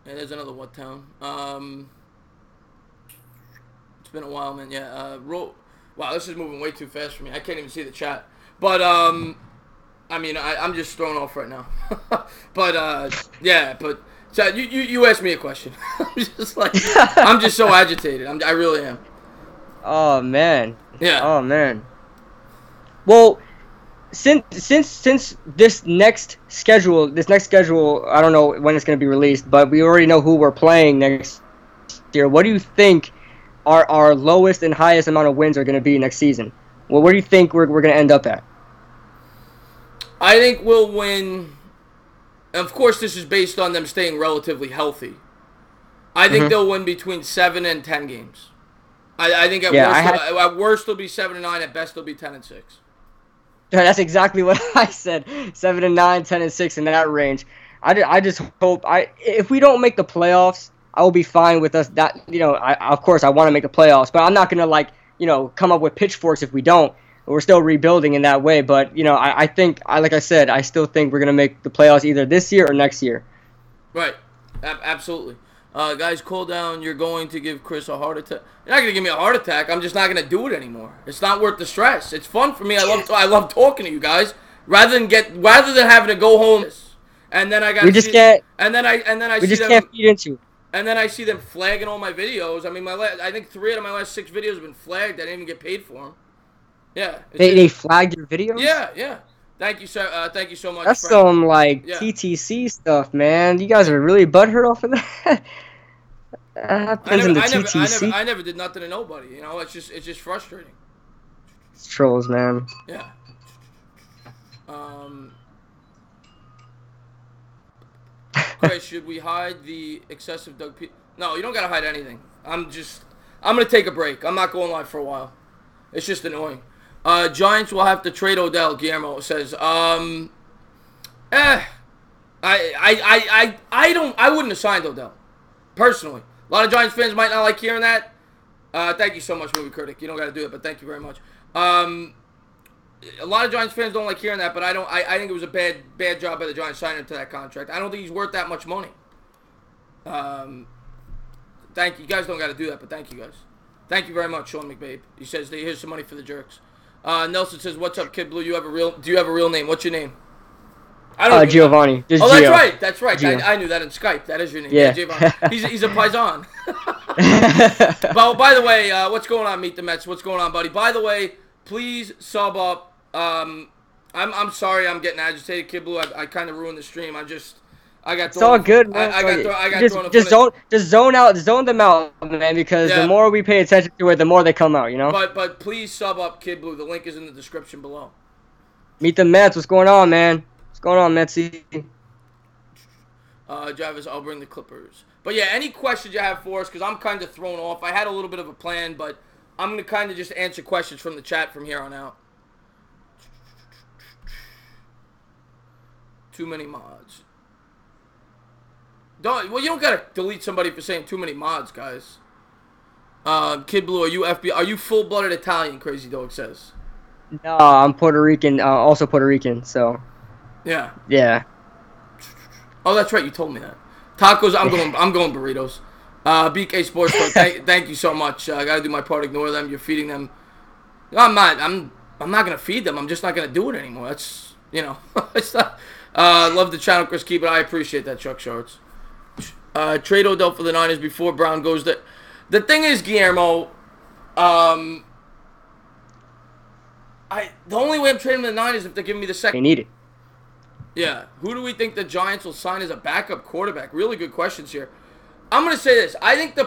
Yeah, there's another what town? It's been a while, man. Yeah. Wow, this is moving way too fast for me. I can't even see the chat. But I'm just thrown off right now. But so you asked me a question. I'm just so agitated. I really am. Oh man. Yeah. Oh man. Well, since this next schedule, I don't know when it's going to be released, but we already know who we're playing next year. What do you think our lowest and highest amount of wins are going to be next season? Well, where do you think we're going to end up at? I think we'll win. Of course, this is based on them staying relatively healthy. I think they'll win between 7 and 10 games. I think at worst they'll be 7 and 9. At best they'll be 10 and 6. That's exactly what I said. 7 and 9, 10 and 6 in that range. I just hope if we don't make the playoffs, I will be fine with us. That of course I want to make the playoffs, but I'm not gonna come up with pitchforks if we don't. We're still rebuilding in that way, but I think like I said, I still think we're gonna make the playoffs either this year or next year. Right, absolutely. Guys, cool down. You're going to give Chris a heart attack. You're not gonna give me a heart attack. I'm just not gonna do it anymore. It's not worth the stress. It's fun for me. I love talking to you guys. Rather than having to go home, and then I got. We just can't. And then I. We just can't feed into it. And then I see them flagging all my videos. I mean, I think 3 out of my last 6 videos have been flagged. I didn't even get paid for them. Yeah. They flagged your videos? Yeah. Thank you, sir. Thank you so much, That's Frank. some, like, Yeah. TTC stuff, man. You guys are really butthurt off of that? That happens in the TTC. I never did nothing to nobody. You know, it's just frustrating. It's trolls, man. Yeah. Okay, should we hide the excessive Doug P? No, you don't gotta hide anything. I'm gonna take a break. I'm not going live for a while. It's just annoying. Giants will have to trade Odell. Guillermo says. I wouldn't have signed Odell personally. A lot of Giants fans might not like hearing that. Thank you so much, movie critic. You don't gotta do it, but thank you very much. A lot of Giants fans don't like hearing that, but I don't. I think it was a bad job by the Giants signing him to that contract. I don't think he's worth that much money. Thank you. You guys don't got to do that, but thank you guys. Thank you very much, Sean McBabe. He says, "Here's some money for the jerks." Nelson says, "What's up, Kid Blue? Do you have a real name? What's your name?" I don't Giovanni. Oh, that's right. I knew that in Skype. That is your name. Yeah, Giovanni. He's a paisan. But by the way, what's going on, Meet the Mets? What's going on, buddy? By the way, please sub up. I'm sorry I'm getting agitated, Kid Blue. I kind of ruined the stream. It's all good, man. Just zone them out, man. Because the more we pay attention to it, the more they come out. You know. But please sub up, Kid Blue. The link is in the description below. Meet the Mets. What's going on, man? What's going on, Metsy? Jarvis, I'll bring the Clippers. But yeah, any questions you have for us? Because I'm kind of thrown off. I had a little bit of a plan, but I'm gonna kind of just answer questions from the chat from here on out. Too many mods. You don't gotta delete somebody for saying too many mods, guys. Kid Blue, are you FBI? Are you full-blooded Italian? Crazy Dog says. No, I'm Puerto Rican. Also Puerto Rican. So. Yeah. Yeah. Oh, that's right. You told me that. Tacos. I'm going burritos. BK Sports. Thank you so much. I gotta do my part. Ignore them. You're feeding them. I'm not gonna feed them. I'm just not gonna do it anymore. That's It's not. Love the channel, Chris. Keep it. I appreciate that, Chuck Shorts. Trade Odell for the Niners before Brown goes there. The thing is, Guillermo, the only way I'm trading the Niners is if they're giving me the second. They need it. Yeah. Who do we think the Giants will sign as a backup quarterback? Really good questions here. I'm going to say this. I think I'm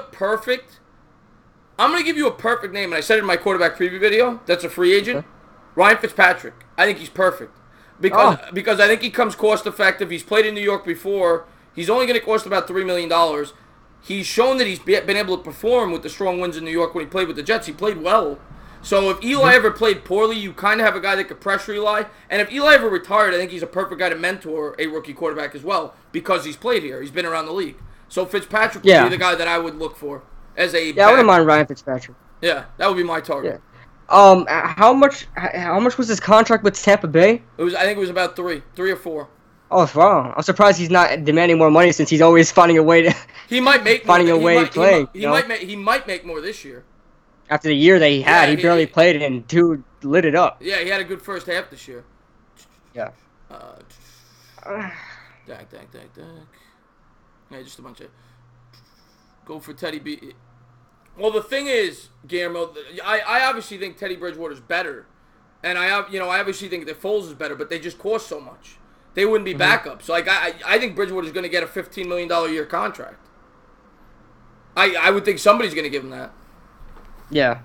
going to give you a perfect name, and I said it in my quarterback preview video. That's a free agent. Okay. Ryan Fitzpatrick. I think he's perfect. Because I think he comes cost effective. He's played in New York before. He's only going to cost about $3 million. He's shown that he's been able to perform with the strong wins in New York when he played with the Jets. He played well. So if Eli ever played poorly, you kind of have a guy that could pressure Eli. And if Eli ever retired, I think he's a perfect guy to mentor a rookie quarterback as well because he's played here. He's been around the league. So Fitzpatrick would be the guy that I would look for as a I wouldn't mind Ryan Fitzpatrick. Yeah, that would be my target. Yeah. How much was his contract with Tampa Bay? I think it was about 3 or 4. Oh wow! I'm surprised he's not demanding more money since he's always finding a way to. He might make finding a way to play. He might make more this year. After the year that he had, he barely played it, and dude lit it up. Yeah, he had a good first half this year. Yeah. Dang. Yeah, just a bunch of. Go for Teddy B. Well, the thing is, Guillermo, I obviously think Teddy Bridgewater's better, and I obviously think that Foles is better, but they just cost so much. They wouldn't be backups. Like I think Bridgewater's going to get a $15 million a year contract. I would think somebody's going to give him that. Yeah.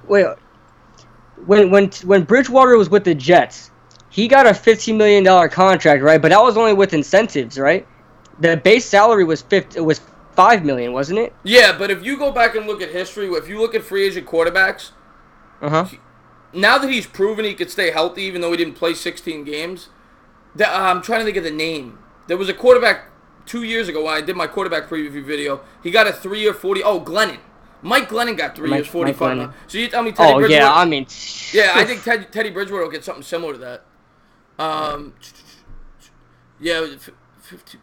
Wait. When Bridgewater was with the Jets, he got a $15 million contract, right? But that was only with incentives, right? The base salary was $5 million, wasn't it? Yeah, but if you go back and look at history, if you look at free agent quarterbacks, now that he's proven he could stay healthy, even though he didn't play 16 games, I'm trying to think of the name. There was a quarterback 2 years ago when I did my quarterback preview video. He got a 3 or 40. Oh, Glennon. Mike Glennon got 3 years, 45. So you tell me Teddy Bridgewater? Yeah, I mean. Yeah, I think Teddy Bridgewater will get something similar to that. Yeah, 50.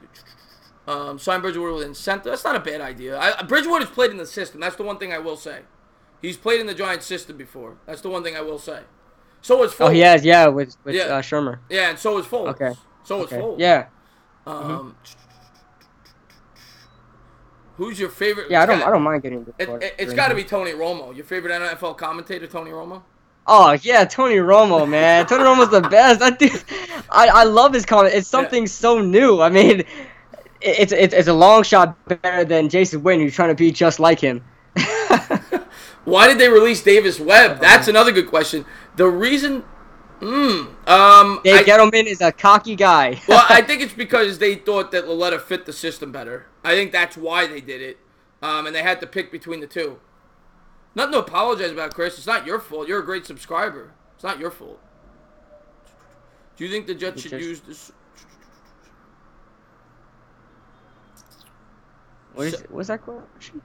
Sign Bridgewater with incentive. That's not a bad idea. Bridgewater's played in the system. That's the one thing I will say. He's played in the Giants system before. That's the one thing I will say. So is Foles. Oh, he has, with Shermer. Yeah, and so is Foles. Okay. So is Foles. Yeah. Who's your favorite? Yeah, I don't mind getting into It's got to be Tony Romo. Your favorite NFL commentator, Tony Romo? Oh yeah, Tony Romo, man. Tony Romo's the best. That dude, I love his comment. It's something so new. I mean, it's a long shot better than Jason Witten, who's trying to be just like him. Why did they release Davis Webb? That's another good question. The reason, Dave Gettleman is a cocky guy. Well, I think it's because they thought that Loletta fit the system better. I think that's why they did it, and they had to pick between the two. Nothing to apologize about, Chris. It's not your fault. You're a great subscriber. It's not your fault. Do you think the Jets should use this? What's that question?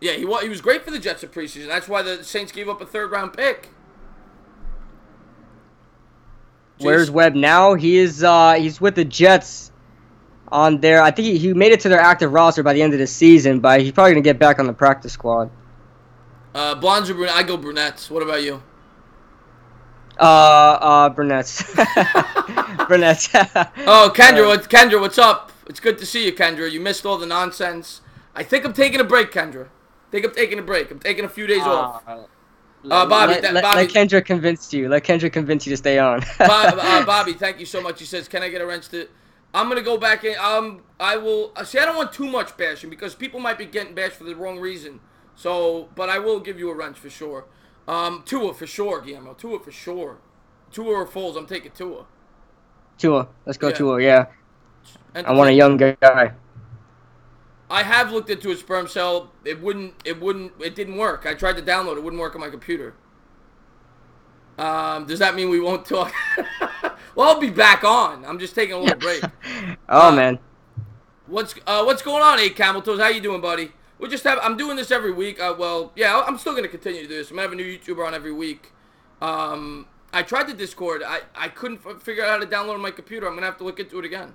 Yeah, he was great for the Jets in preseason. That's why the Saints gave up a third-round pick. Where's Webb now? He's with the Jets on there. I think he made it to their active roster by the end of the season, but he's probably going to get back on the practice squad. Blondes or brunette? I go brunettes. What about you? Brunettes. Brunettes. Oh, Kendra, what's up? It's good to see you, Kendra. You missed all the nonsense. I think I'm taking a break, Kendra. I'm taking a few days off. Bobby, let Kendra convince you. Let Kendra convince you to stay on. Bobby, thank you so much. He says, "Can I get a wrench to?" I'm gonna go back in. I will. See, I don't want too much bashing because people might be getting bashed for the wrong reason. So, but I will give you a wrench for sure. Tua for sure, Guillermo. Tua for sure. Tua or Foles, I'm taking Tua. Tua, let's go Tua. Yeah. And I want a young guy. I have looked into a sperm cell. It didn't work. I tried to download it. It wouldn't work on my computer. Does that mean we won't talk? Well, I'll be back on. I'm just taking a little break. Man. What's going on, 8 Camel Toes? How you doing, buddy? I'm doing this every week. I'm still going to continue to do this. I'm going to have a new YouTuber on every week. I tried the Discord. I couldn't figure out how to download on my computer. I'm going to have to look into it again.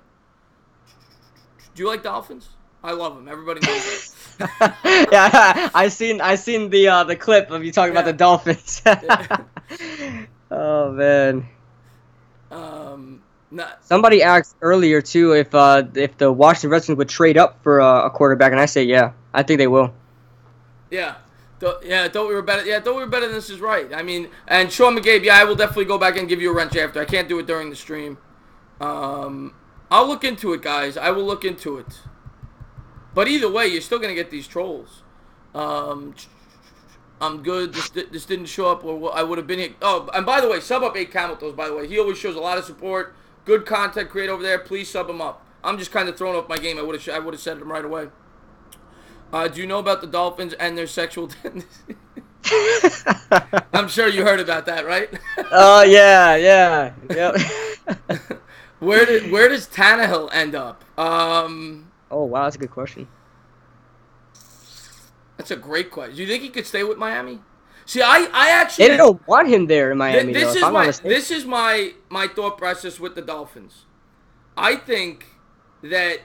Do you like dolphins? I love them. Everybody knows it. Yeah, I seen the clip of you talking about the Dolphins. Oh man. Somebody asked earlier too if the Washington Redskins would trade up for a quarterback, and I say yeah, I think they will. Yeah. Thought we were better. Yeah, thought we were better than this is right. I mean, and Sean McGabe, yeah, I will definitely go back and give you a wrench after. I can't do it during the stream. I'll look into it, guys. I will look into it. But either way, you're still gonna get these trolls. I'm good. This didn't show up, or I would have been here. Oh, and by the way, sub up 8 Camel Toes. By the way, he always shows a lot of support. Good content creator over there. Please sub him up. I'm just kind of throwing off my game. I would have said him right away. Do you know about the Dolphins and their sexual tendencies? I'm sure you heard about that, right? Oh yeah. Yep. Where does Tannehill end up? Oh wow, that's a good question. That's a great question. Do you think he could stay with Miami? See, I actually... They don't want him there in Miami, this is my thought process with the Dolphins. I think that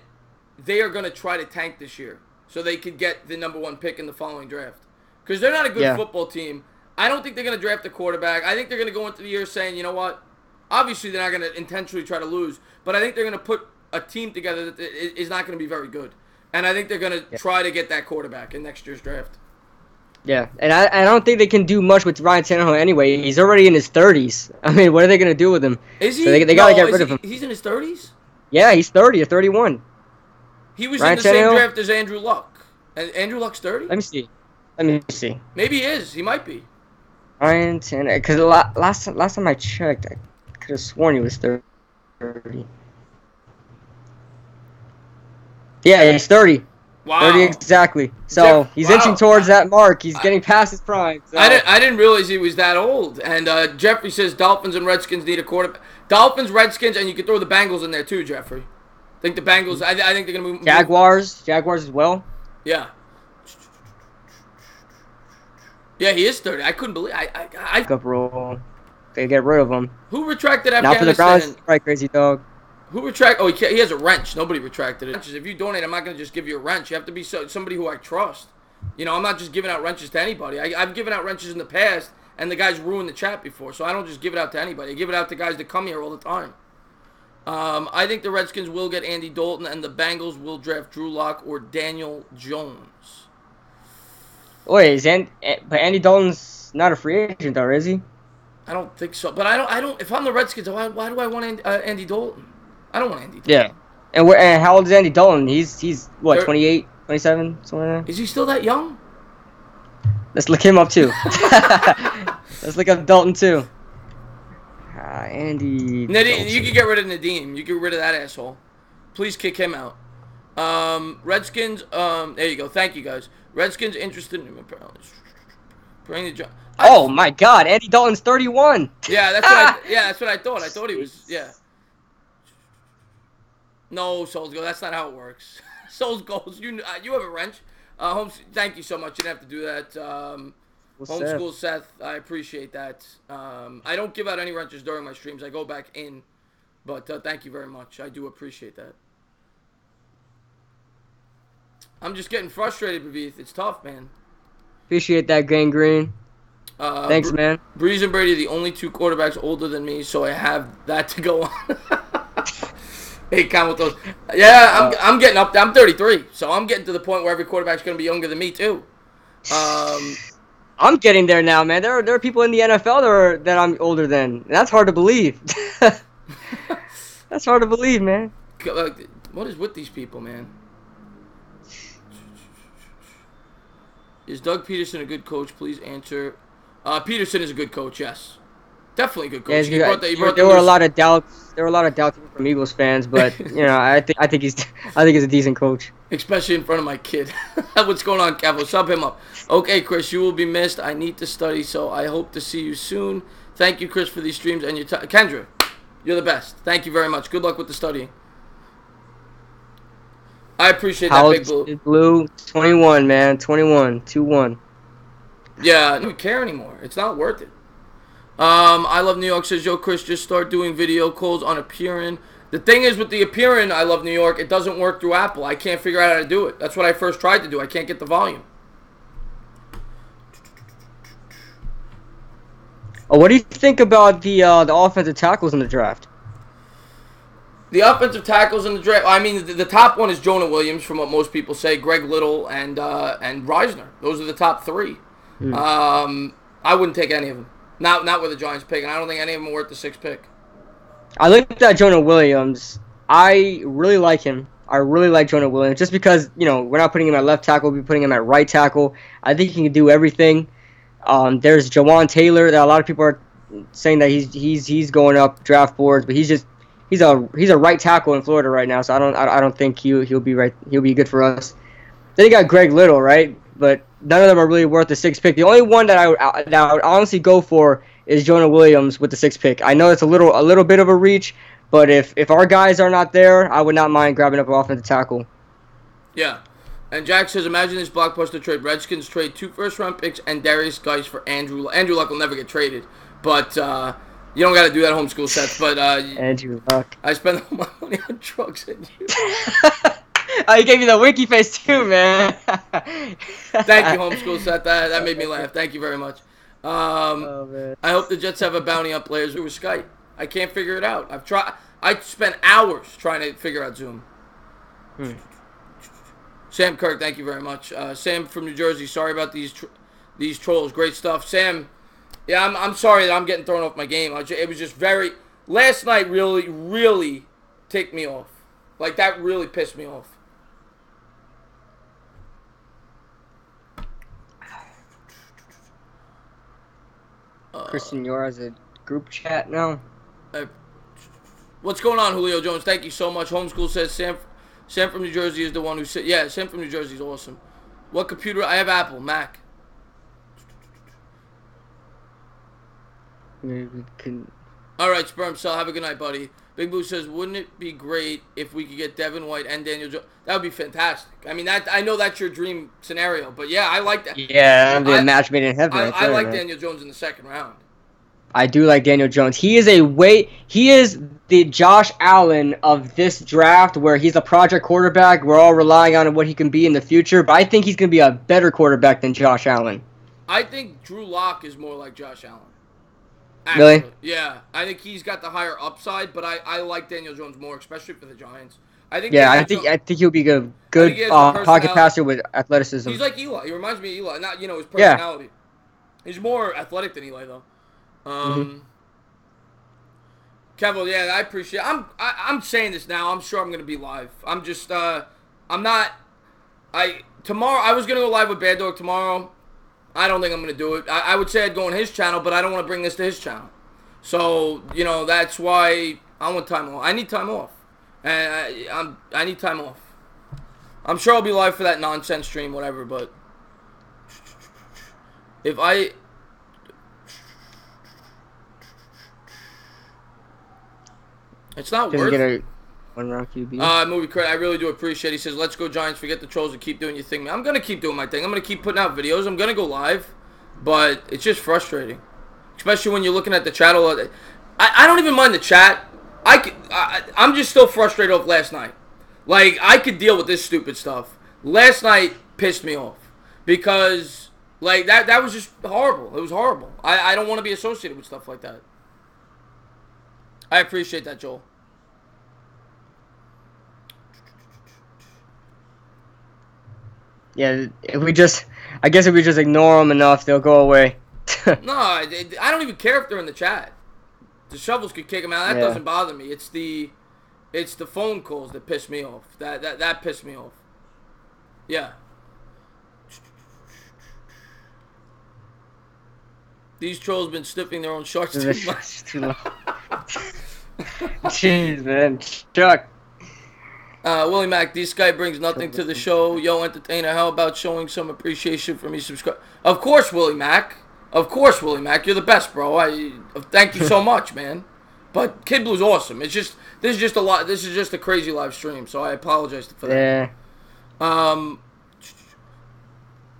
they are going to try to tank this year so they could get the #1 pick in the following draft. Because they're not a good football team. I don't think they're going to draft a quarterback. I think they're going to go into the year saying, you know what? Obviously, they're not going to intentionally try to lose. But I think they're going to put a team together that is not going to be very good. And I think they're going to try to get that quarterback in next year's draft. Yeah, and I don't think they can do much with Ryan Tannehill anyway. He's already in his 30s. I mean, what are they going to do with him? Is he? So they got to get rid of him. He's in his 30s? Yeah, he's 30 or 31. He was in the same draft as Andrew Luck. And Andrew Luck's 30? Let me see. Maybe he is. He might be. Ryan Tannehill, because last time I checked, I could have sworn he was 30. Yeah, he's 30. Wow. 30 exactly. So he's inching towards that mark. He's getting past his prime. So. I didn't realize he was that old. And Jeffrey says Dolphins and Redskins need a quarterback. Dolphins, Redskins, and you can throw the Bengals in there too, Jeffrey. I think the Bengals. I think they're gonna move. Jaguars as well. Yeah. Yeah, he is 30. I couldn't believe. I up roll. They get rid of him. Who retracted Afghanistan? Now for the Browns, right, crazy dog. Who retracted? Oh, he has a wrench. Nobody retracted it. If you donate, I'm not going to just give you a wrench. You have to be somebody who I trust. You know, I'm not just giving out wrenches to anybody. I've given out wrenches in the past, and the guys ruined the chat before, so I don't just give it out to anybody. I give it out to guys that come here all the time. I think the Redskins will get Andy Dalton, and the Bengals will draft Drew Lock or Daniel Jones. Wait, but Andy Dalton's not a free agent, though, is he? I don't think so. But I don't. If I'm the Redskins, why do I want Andy Dalton? I don't want Andy Dalton. Yeah. And how old is Andy Dalton? He's what, 28, 27, something like that? Is he still that young? Let's look him up, too. Let's look up Dalton, too. Andy Dalton. You can get rid of Nadeem. You can get rid of that asshole. Please kick him out. Redskins, there you go. Thank you, guys. Redskins interested in... Oh, my God. Andy Dalton's 31. Yeah, that's what I thought. I thought he was... Yeah. No, Souls Go. That's not how it works. Souls Goes. You have a wrench. Holmes, thank you so much. You didn't have to do that. Homeschool Seth, I appreciate that. I don't give out any wrenches during my streams. I go back in. But thank you very much. I do appreciate that. I'm just getting frustrated, Bavith. It's tough, man. Appreciate that, Green. Thanks, man. Breeze and Brady are the only two quarterbacks older than me, so I have that to go on. Hey, count with those. Yeah, I'm getting up there. I'm 33, so I'm getting to the point where every quarterback's going to be younger than me, too. I'm getting there now, man. There are people in the NFL that I'm older than. And that's hard to believe. That's hard to believe, man. What is with these people, man? Is Doug Peterson a good coach? Please answer. Peterson is a good coach, yes. Definitely a good coach. Yeah, there were a lot of doubts. There were a lot of doubts from Eagles fans, but I think he's a decent coach. Especially in front of my kid. What's going on, Cavo? Sub him up. Okay, Chris, you will be missed. I need to study, so I hope to see you soon. Thank you, Chris, for these streams and your time. Kendra, you're the best. Thank you very much. Good luck with the studying. I appreciate that, Big Blue. Big Blue, 21, man. 21, 2-1. Yeah, I don't care anymore. It's not worth it. I Love New York says, yo, Chris, just start doing video calls on Appearin. The thing is with the Appearin, I Love New York, it doesn't work through Apple. I can't figure out how to do it. That's what I first tried to do. I can't get the volume. What do you think about the offensive tackles in the draft? The offensive tackles in the draft, I mean, the top one is Jonah Williams, from what most people say, Greg Little, and Reisner. Those are the top three. I wouldn't take any of them. Not with the Giants pick, and I don't think any of them are worth the 6th pick. I looked at Jonah Williams. I really like him. I really like Jonah Williams just because, we're not putting him at left tackle, we're putting him at right tackle. I think he can do everything. There's Jawan Taylor that a lot of people are saying that he's going up draft boards, but he's a right tackle in Florida right now, so I don't think he'll be right. He'll be good for us. Then you got Greg Little, right? But none of them are really worth the 6th pick. The only one that I would honestly go for is Jonah Williams with the 6th pick. I know it's a little bit of a reach, but if our guys are not there, I would not mind grabbing up an offensive tackle. Yeah. And Jack says, imagine this blockbuster trade. Redskins trade 2 first-round picks and Darius Geis for Andrew. Andrew Luck will never get traded, but you don't got to do that, homeschool Seth. But Andrew Luck. I spend all my money on drugs and you. Oh, you gave me the winky face too, man. Thank you, homeschool Seth. That made me laugh. Thank you very much. Oh, man. I hope the Jets have a bounty on players through Skype. I can't figure it out. I spent hours trying to figure out Zoom. Sam Kirk, thank you very much. Sam from New Jersey, sorry about these trolls. Great stuff. Sam, yeah, I'm sorry that I'm getting thrown off my game. It was just last night really, really ticked me off. Like, that really pissed me off. Christian, you're as a group chat now. What's going on, Julio Jones? Thank you so much. Homeschool says Sam from New Jersey is the one who said, yeah, Sam from New Jersey is awesome. What computer? I have Apple, Mac. Maybe we can. All right, Sperm Cell, have a good night, buddy. Big Blue says, wouldn't it be great if we could get Devin White and Daniel Jones? That would be fantastic. I mean, I know that's your dream scenario, but yeah, I like that. Yeah, that'd be a match made in heaven. I like Daniel Jones in the 2nd round. I do like Daniel Jones. He is the Josh Allen of this draft, where he's a project quarterback. We're all relying on what he can be in the future, but I think he's going to be a better quarterback than Josh Allen. I think Drew Lock is more like Josh Allen. Actually, Really? yeah. I think he's got the higher upside, but I like Daniel Jones more, especially for the Giants. I think Yeah, Daniel Jones. I think he'll be a I think good he has the pocket personality. passer with athleticism. He's like Eli. He reminds me of Eli. Not his Yeah. personality. He's more athletic than Eli though. Hmm. Kevin, yeah, I appreciate. I'm saying this now. I'm sure I'm gonna be live. I'm just I'm not. Tomorrow I was gonna go live with Bad Dog tomorrow. I don't think I'm gonna do it. I would say I'd go on his channel, but I don't want to bring this to his channel. So that's why I want time off. I need time off, and I need time off. I'm sure I'll be live for that nonsense stream, whatever. But if I it's not Didn't worth get it. a one-round QB. Movie credit, I really do appreciate it. He says, let's go Giants, forget the trolls and keep doing your thing, man. I'm going to keep doing my thing. I'm going to keep putting out videos. I'm going to go live. But it's just frustrating. Especially when you're looking at the chat. I don't even mind the chat. I'm just still frustrated off last night. Like, I could deal with this stupid stuff. Last night pissed me off. Because, like, that was just horrible. It was horrible. I don't want to be associated with stuff like that. I appreciate that, Joel. Yeah, I guess if we just ignore them enough, they'll go away. No, I don't even care if they're in the chat. The shovels could kick them out. That doesn't bother me. It's the phone calls that piss me off. That pissed me off. Yeah. These trolls been sniffing their own sharks too much. Jeez, man, Chuck. Willie Mack, this guy brings nothing to the show. Yo, entertainer, how about showing some appreciation for me? Subscribe. Of course, Willie Mack. Of course, Willie Mack. You're the best, bro. Thank you so much, man. But Kidblue's awesome. This is just a lot. This is just a crazy live stream, so I apologize for that. Yeah.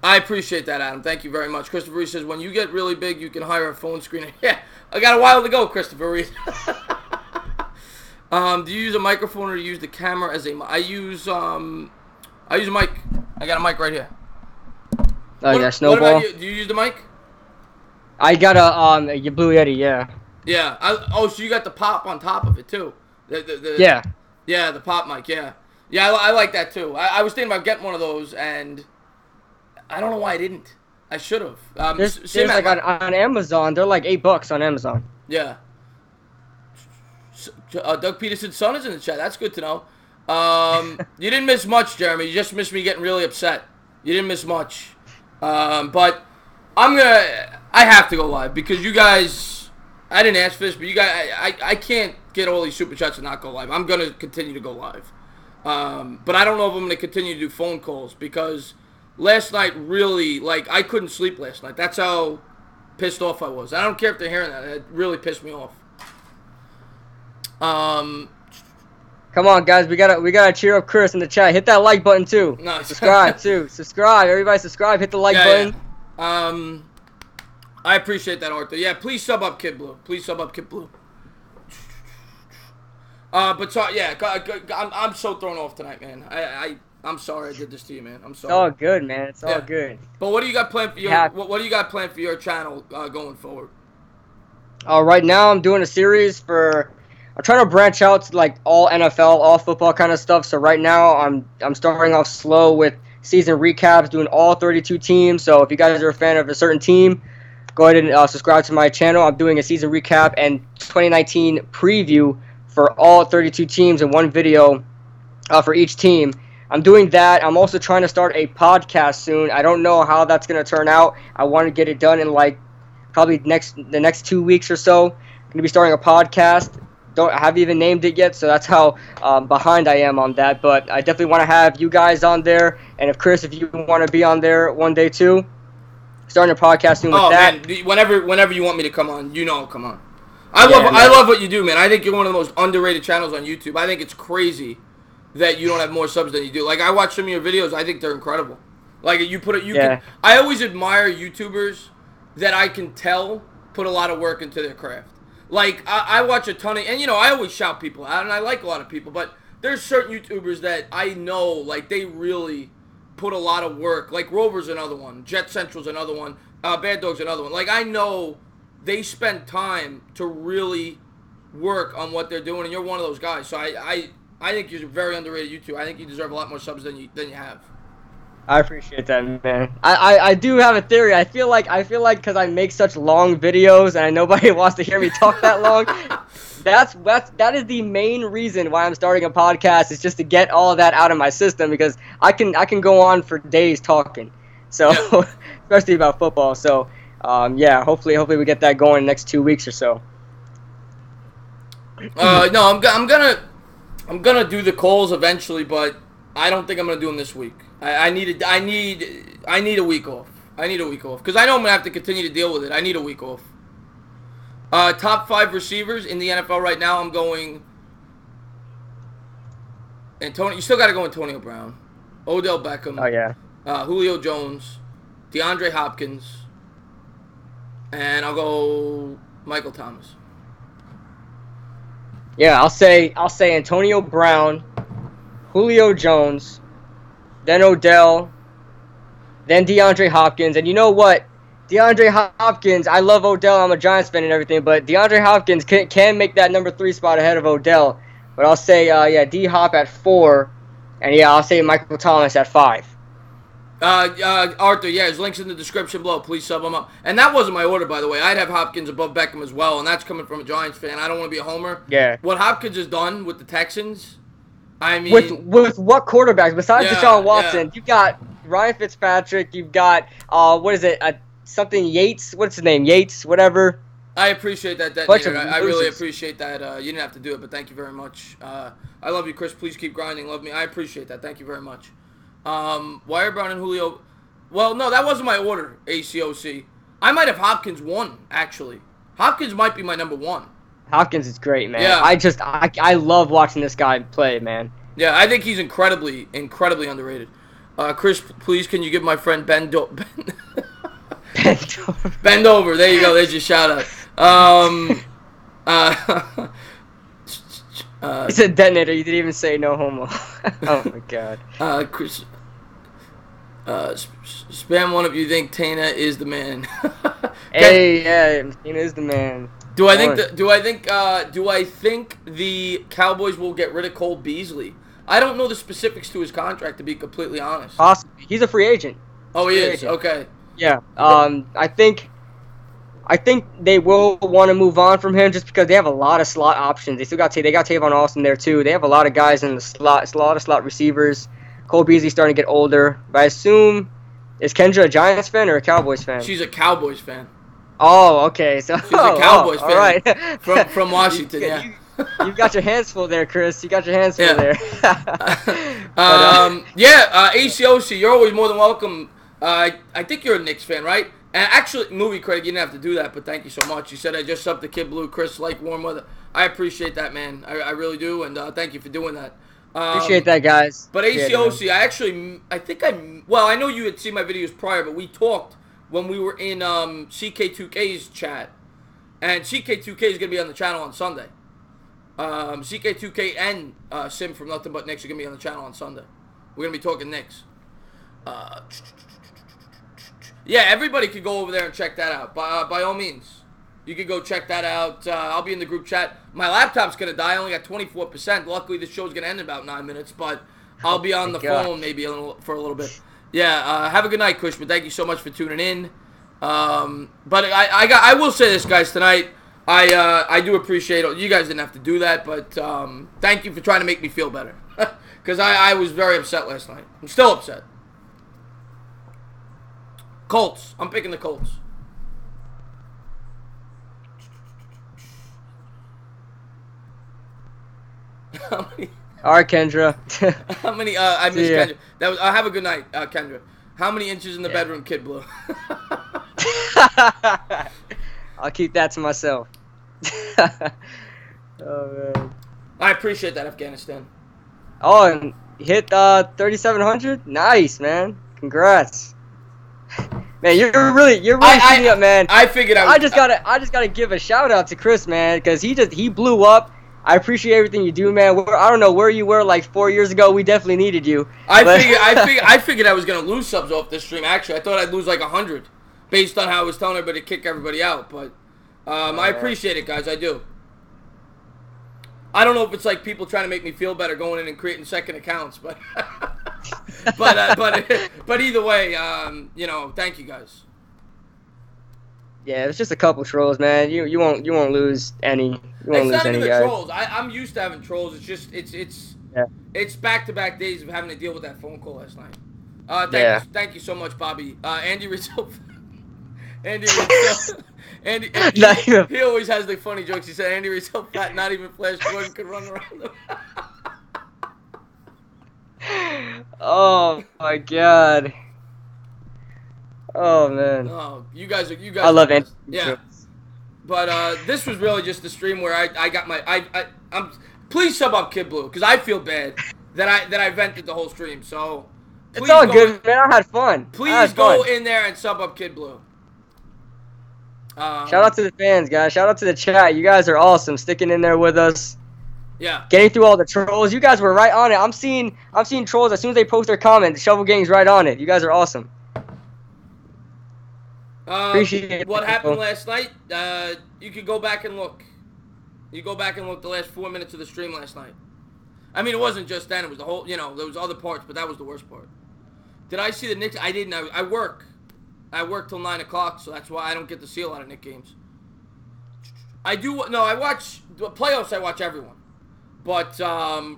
I appreciate that, Adam. Thank you very much. Christopher Reese says, when you get really big, you can hire a phone screener. Yeah, I got a while to go, Christopher Reese. Do you use a microphone or do you use the camera as a mic? I use a mic. I got a mic right here. Oh, yeah, Snowball. What about you? Do you use the mic? I got a Blue Yeti, yeah. Yeah. So you got the pop on top of it, too. Yeah. Yeah, the pop mic, yeah. Yeah, I like that, too. I was thinking about getting one of those, and I don't know why I didn't. I should have. There's like on Amazon, they're like $8 on Amazon. Yeah. Doug Peterson's son is in the chat. That's good to know. You didn't miss much, Jeremy. You just missed me getting really upset. You didn't miss much. But I have to go live because you guys, I didn't ask for this, but you guys, I can't get all these super chats and not go live. I'm going to continue to go live. But I don't know if I'm going to continue to do phone calls because last night really, like, I couldn't sleep last night. That's how pissed off I was. I don't care if they're hearing that. It really pissed me off. Come on, guys. We gotta cheer up Chris in the chat. Hit that like button too. No. Subscribe too. Subscribe. Everybody subscribe. Hit the like button. Yeah. I appreciate that, Arthur. Yeah, please sub up Kidblue. Please sub up Kidblue. But so, yeah, I'm so thrown off tonight, man. I'm sorry I did this to you, man. I'm sorry. It's all good, man. It's all good. But what do you got planned for your what do you got planned for your channel going forward? Right now I'm doing a series I'm trying to branch out to like all NFL, all football kind of stuff. So right now I'm starting off slow with season recaps, doing all 32 teams. So if you guys are a fan of a certain team, go ahead and subscribe to my channel. I'm doing a season recap and 2019 preview for all 32 teams in one video for each team. I'm doing that. I'm also trying to start a podcast soon. I don't know how that's going to turn out. I want to get it done in like probably the next 2 weeks or so. I'm going to be starting a podcast. I haven't even named it yet, so that's how behind I am on that. But I definitely want to have you guys on there. And if Chris, if you want to be on there one day too, starting a podcast soon with that. Man, whenever you want me to come on, I'll come on. I love what you do, man. I think you're one of the most underrated channels on YouTube. I think it's crazy that you don't have more subs than you do. Like, I watch some of your videos. I think they're incredible. Like, I always admire YouTubers that I can tell put a lot of work into their craft. Like, I watch a ton of, and I always shout people out, and I like a lot of people, but there's certain YouTubers that I know, like, they really put a lot of work. Like, Rover's another one. Jet Central's another one. Bad Dog's another one. Like, I know they spend time to really work on what they're doing, and you're one of those guys. So I think you're very underrated, you two. I think you deserve a lot more subs than you have. I appreciate that, man. I do have a theory. I feel like because I make such long videos and nobody wants to hear me talk that long. That is the main reason why I'm starting a podcast, is just to get all of that out of my system, because I can go on for days talking. So yeah. Especially about football. So yeah, hopefully we get that going in the next 2 weeks or so. No, I'm gonna do the calls eventually, but I don't think I'm gonna do them this week. I need a week off. I need a week off because I know I'm gonna have to continue to deal with it. I need a week off. Top 5 receivers in the NFL right now. I'm going Antonio. You still got to go Antonio Brown, Odell Beckham. Oh yeah. Julio Jones, DeAndre Hopkins, and I'll go Michael Thomas. Yeah, I'll say Antonio Brown, Julio Jones, then Odell, then DeAndre Hopkins. And you know what? DeAndre Hopkins, I love Odell. I'm a Giants fan and everything, but DeAndre Hopkins can make that number 3 spot ahead of Odell. But I'll say, D-Hop at 4, and yeah, I'll say Michael Thomas at 5. Arthur, yeah, his link's in the description below. Please sub him up. And that wasn't my order, by the way. I'd have Hopkins above Beckham as well, and that's coming from a Giants fan. I don't want to be a homer. Yeah. What Hopkins has done with the Texans, I mean... With what quarterbacks? Besides Deshaun Watson, you've got Ryan Fitzpatrick, you've got, something Yates. What's his name? Yates, whatever. I appreciate that. I really appreciate that. You didn't have to do it, but thank you very much. I love you, Chris. Please keep grinding. Love me. I appreciate that. Thank you very much. Wire Brown and Julio. Well, no, that wasn't my order, ACOC. I might have Hopkins 1, actually. Hopkins might be my number 1. Hopkins is great, man. Yeah. I love watching this guy play, man. Yeah, I think he's incredibly underrated. Chris, please, can you give my friend Bend over. Bend over. There you go. There's your shout out. He said detonator. You didn't even say no homo. Oh my god. Chris, spam one if you think Tana is the man. Hey, yeah, Tana is the man. Do I think the Cowboys will get rid of Cole Beasley? I don't know the specifics to his contract, to be completely honest. Possibly. He's a free agent. Oh, he is. Okay. Yeah. I think they will want to move on from him just because they have a lot of slot options. They got Tavon Austin there too. They have a lot of guys in the slot. It's a lot of slot receivers. Cole Beasley's starting to get older, but I assume, is Kendra a Giants fan or a Cowboys fan? She's a Cowboys fan. Oh, okay. So she's a Cowboys fan. All right. from Washington. Yeah. You've got your hands full there, Chris. You got your hands full there. ACOC, you're always more than welcome. I think you're a Knicks fan, right? And actually, movie credit, you didn't have to do that, but thank you so much. You said I just subbed to Kidblue, Chris, like warm weather. I appreciate that, man. I really do, and thank you for doing that. Appreciate that, guys. But ACOC, I know you had seen my videos prior, but we talked when we were in CK2K's chat, and CK2K is going to be on the channel on Sunday. CK2K and Sim from Nothing But Knicks are going to be on the channel on Sunday. We're going to be talking Knicks. Yeah, everybody could go over there and check that out. By all means, you could go check that out. I'll be in the group chat. My laptop's going to die. I only got 24%. Luckily, the show's going to end in about 9 minutes, but I'll be on the phone maybe for a little bit. Yeah, have a good night, Cushman. Thank you so much for tuning in. But I will say this, guys, tonight. I do appreciate it. You guys didn't have to do that, but thank you for trying to make me feel better. Because I was very upset last night. I'm still upset. Colts. I'm picking the Colts. All right, Kendra. How many? I miss Kendra. That was. Have a good night, Kendra. How many inches in the bedroom, Kidblue? I'll keep that to myself. Oh man. I appreciate that, Afghanistan. Oh, and hit 3,700. Nice, man. Congrats. Man, you're really shooting up, man. I figured I just gotta give a shout out to Chris, man, because he blew up. I appreciate everything you do, man. I don't know where you were like 4 years ago. We definitely needed you. I figured I was gonna lose subs off this stream. Actually, I thought I'd lose like 100, based on how I was telling everybody to kick everybody out. But I appreciate it, guys. I do. I don't know if it's like people trying to make me feel better going in and creating second accounts, but but either way, thank you guys. Yeah, it's just a couple trolls, man. You won't lose any. You won't lose any guys. Trolls. I'm used to having trolls. It's just it's back-to-back days of having to deal with that phone call last night. Thank you so much, Bobby. Andy Rizzo. Andy Rizzo. Andy he always has the funny jokes. He said Andy Rizzo fat, not even Flash Gordon could run around him. Oh my god. Oh man. Oh, you guys. I love it. Yeah. But this was really just the stream where I got my I'm please sub up Kidblue because I feel bad that I vented the whole stream. So it's all good, man. I had fun. Please go in there and sub up Kidblue. Shout out to the fans, guys. Shout out to the chat. You guys are awesome, sticking in there with us. Yeah. Getting through all the trolls. You guys were right on it. I'm seeing trolls as soon as they post their comment. The Shovel Gang's right on it. You guys are awesome. Appreciate it. What happened last night? You could go back and look. You go back and look the last 4 minutes of the stream last night. I mean, it wasn't just then. It was the whole. There was other parts, but that was the worst part. Did I see the Knicks? I didn't. I work. I work till 9 o'clock, so that's why I don't get to see a lot of Knicks games. I do. No, I watch the playoffs. I watch everyone, but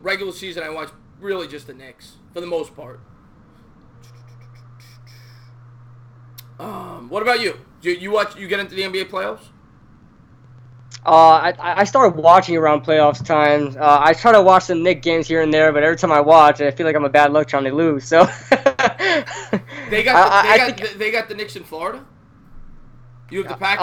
regular season I watch really just the Knicks for the most part. What about you? You watch? You get into the NBA playoffs? I started watching around playoffs times. I try to watch some Knicks games here and there, but every time I watch, I feel like I'm a bad luck charm. They lose, so. They got the Knicks in Florida. You have the package.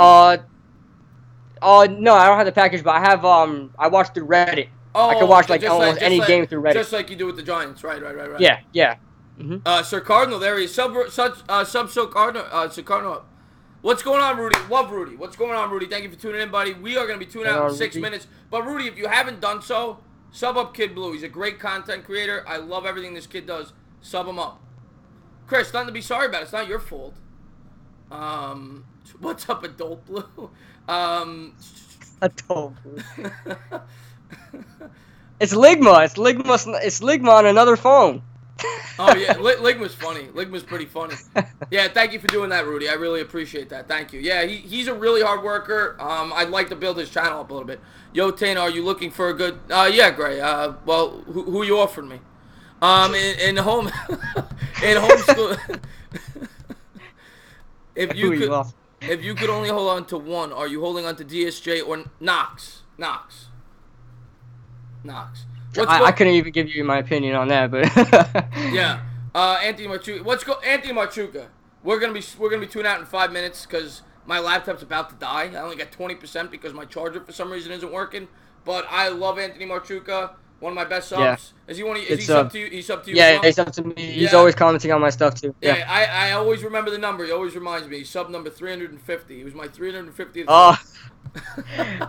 No, I don't have the package, but I have I watch through Reddit. I can watch almost any game through Reddit. Just like you do with the Giants, right. Yeah. Mm-hmm. Sir Cardinal, there he is. Sir Cardinal. What's going on, Rudy? Love Rudy. What's going on, Rudy? Thank you for tuning in, buddy. We are going to be tuning out in 6 minutes. But, Rudy, if you haven't done so, sub up Kidblue. He's a great content creator. I love everything this kid does. Sub him up. Chris, nothing to be sorry about. It's not your fault. What's up, Adult Blue? Adult Blue. It's Ligma. It's Ligma on another phone. Oh, yeah. Ligma's funny. Ligma's pretty funny. Yeah, thank you for doing that, Rudy. I really appreciate that. Thank you. Yeah, he's a really hard worker. I'd like to build his channel up a little bit. Yo, Tana, are you looking for a good... yeah, Gray. Well, who you offering me? In homeschool... If you could only hold on to one, are you holding on to DSJ or Knox? Knox. I couldn't even give you my opinion on that, but yeah. Anthony Marchuka. Anthony Marchuka. We're gonna be tuning out in 5 minutes because my laptop's about to die. I only got 20% because my charger for some reason isn't working. But I love Anthony Marchuka. One of my best subs. Yeah. Is he sub to you? He's sub to you. Yeah, he's sub to me. He's always commenting on my stuff too. Yeah, I always remember the number. He always reminds me. He's sub number 350. He was my 350th. Oh,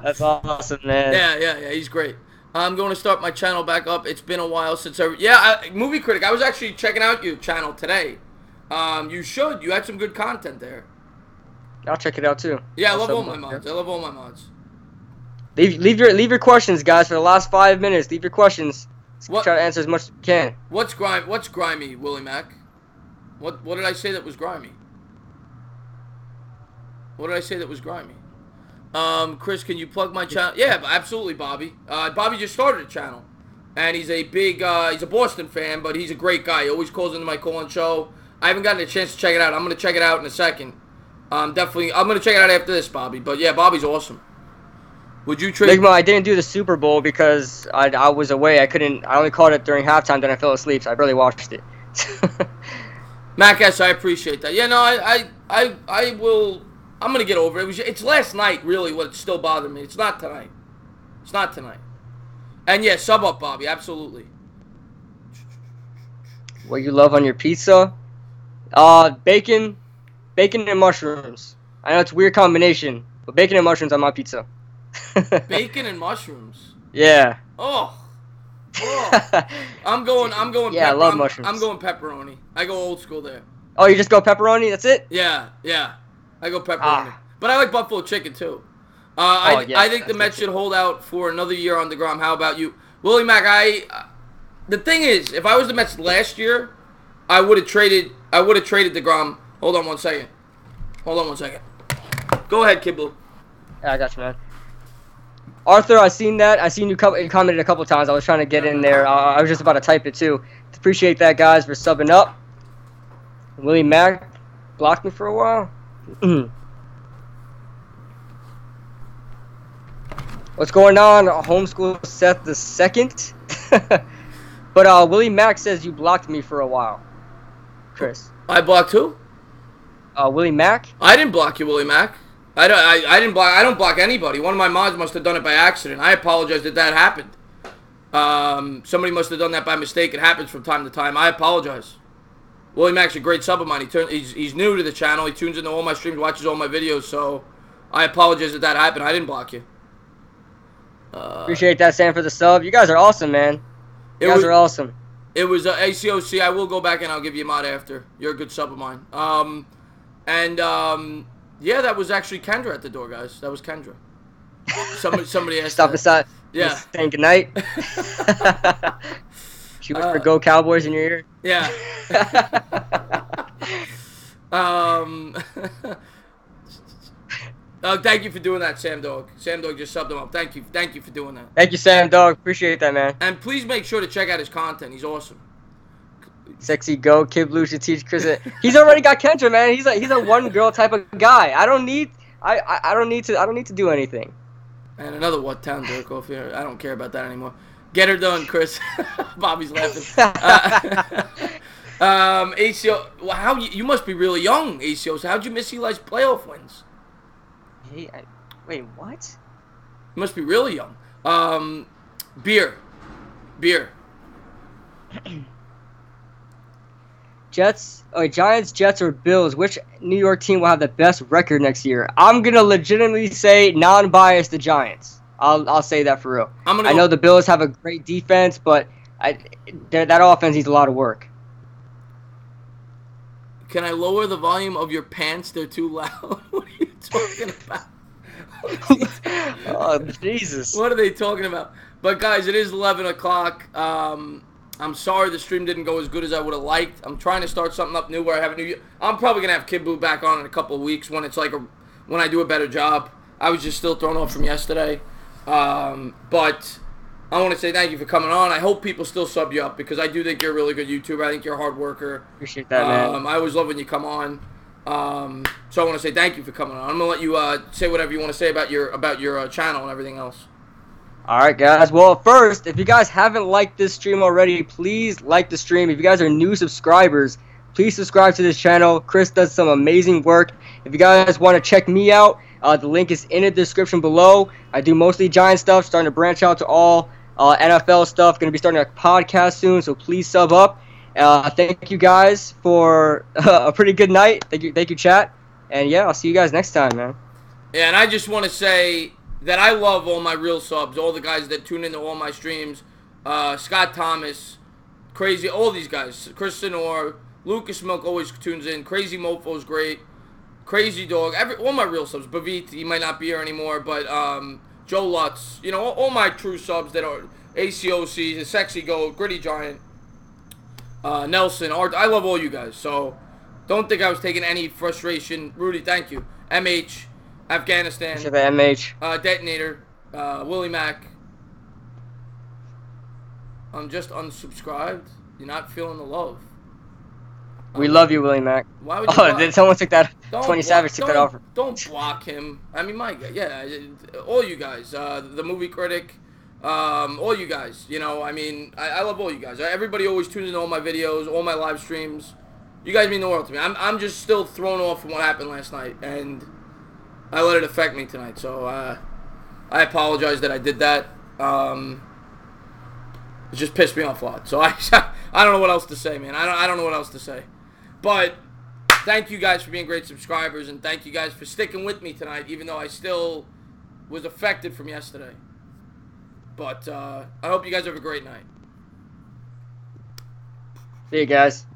that's awesome, man. Yeah. He's great. I'm going to start my channel back up. It's been a while since Movie Critic. I was actually checking out your channel today. You should. You had some good content there. I'll check it out too. Yeah, I love all my mods. Leave your questions, guys, for the last 5 minutes. Leave your questions. Try to answer as much as you can. What's grimy, Willie Mac? What did I say that was grimy? What did I say that was grimy? Chris, can you plug my channel? Yeah, absolutely, Bobby. Bobby just started a channel, and he's a big, he's a Boston fan, but he's a great guy. He always calls into my call-in show. I haven't gotten a chance to check it out. I'm gonna check it out in a second. I'm gonna check it out after this, Bobby. But yeah, Bobby's awesome. Would you trade? Ligma, I didn't do the Super Bowl because I was away. I only caught it during halftime. Then I fell asleep, so I barely watched it. Mac S, I appreciate that. Yeah, no, I will. I'm gonna get over it. It's last night, really, what still bothered me. It's not tonight. And yeah, sub up, Bobby. Absolutely. What you love on your pizza? Bacon and mushrooms. I know it's a weird combination, but bacon and mushrooms on my pizza. Bacon and mushrooms. Yeah. Oh. I'm going. Yeah, I love mushrooms. I'm going pepperoni. I go old school there. Oh, you just go pepperoni? That's it? Yeah. I go pepperoni. But I like buffalo chicken too. I think the Mets should hold out for another year on DeGrom. How about you, Willie Mack? The thing is, if I was the Mets last year, I would have traded DeGrom. Hold on one second. Go ahead, Kidblue. Yeah, I got you, man. Arthur, I seen that. I seen you commented a couple times. I was trying to get in there. I was just about to type it too. Appreciate that, guys, for subbing up. Willie Mack blocked me for a while. What's going on? Homeschool Seth the second. But Willie Mack says you blocked me for a while. Chris. I blocked who? Willie Mack. I didn't block you, Willie Mack. I don't block anybody. One of my mods must have done it by accident. I apologize that happened. Somebody must have done that by mistake. It happens from time to time. I apologize. Willie Mack's a great sub of mine. He's new to the channel. He tunes into all my streams, watches all my videos. So I apologize that happened. I didn't block you. Appreciate that, Sam, for the sub. You guys are awesome, man. You guys are awesome. It was ACOC. I will go back and I'll give you a mod after. You're a good sub of mine. Yeah, that was actually Kendra at the door, guys. That was Kendra. Somebody asked. Stop beside. Yeah. Saying goodnight. She whispered, "Go Cowboys" in your ear. Yeah. Thank you for doing that, Sam Dog. Sam Dog just subbed him up. Thank you for doing that. Thank you, Sam Dog. Appreciate that, man. And please make sure to check out his content. He's awesome. Sexy Go. Kidblue should teach Chris it. He's already got Kendra, man. He's a one girl type of guy. I don't need to do anything. And another what town jerk off here. I don't care about that anymore. Get her done, Chris. Bobby's laughing. ACO, well, you must be really young, ACO. So how'd you miss Eli's playoff wins? Wait, what? You must be really young. Beer. Giants, Jets, or Bills? Which New York team will have the best record next year? I'm gonna legitimately say non-biased the Giants. I'll say that for real. I know the Bills have a great defense, but that offense needs a lot of work. Can I lower the volume of your pants? They're too loud. What are you talking about? Oh, Jesus. What are they talking about? But, guys, it is 11 o'clock. I'm sorry the stream didn't go as good as I would have liked. I'm trying to start something up new where I have a new... I'm probably going to have Kidblue back on in a couple of weeks when it's like when I do a better job. I was just still thrown off from yesterday. But I want to say thank you for coming on. I hope people still sub you up because I do think you're a really good YouTuber. I think you're a hard worker. Appreciate that, man. I always love when you come on. So I want to say thank you for coming on. I'm going to let you say whatever you want to say about your channel and everything else. Alright, guys. Well, first, if you guys haven't liked this stream already, please like the stream. If you guys are new subscribers, please subscribe to this channel. Chris does some amazing work. If you guys want to check me out, the link is in the description below. I do mostly Giant stuff, starting to branch out to all NFL stuff. Going to be starting a podcast soon, so please sub up. Thank you guys for a pretty good night. Thank you, chat. And yeah, I'll see you guys next time, man. Yeah, and I just want to say that I love all my real subs, all the guys that tune into all my streams. Scott Thomas, Crazy, all these guys. Chris Sinor, Lucas Milk always tunes in. Crazy Mofo's great. Crazy Dog, all my real subs. Bavit, he might not be here anymore, but Joe Lutz, you know, all my true subs that are ACOC, the Sexy Goat, Gritty Giant, Nelson, Art. I love all you guys, so don't think I was taking any frustration. Rudy, thank you. MH, Afghanistan. MH. Detonator, Willie Mack. I'm just unsubscribed. You're not feeling the love. We love you, Willie Mack. Why would you did someone take that? 20 Savage took that offer. Don't block him. I mean, my God, yeah, all you guys, the movie critic, all you guys. You know, I mean, I love all you guys. Everybody always tunes into all my videos, all my live streams. You guys mean the world to me. I'm just still thrown off from what happened last night, and I let it affect me tonight. So I apologize that I did that. It just pissed me off a lot. So I don't know what else to say, man. I don't know what else to say. But thank you guys for being great subscribers, and thank you guys for sticking with me tonight, even though I still was affected from yesterday. But I hope you guys have a great night. See you guys.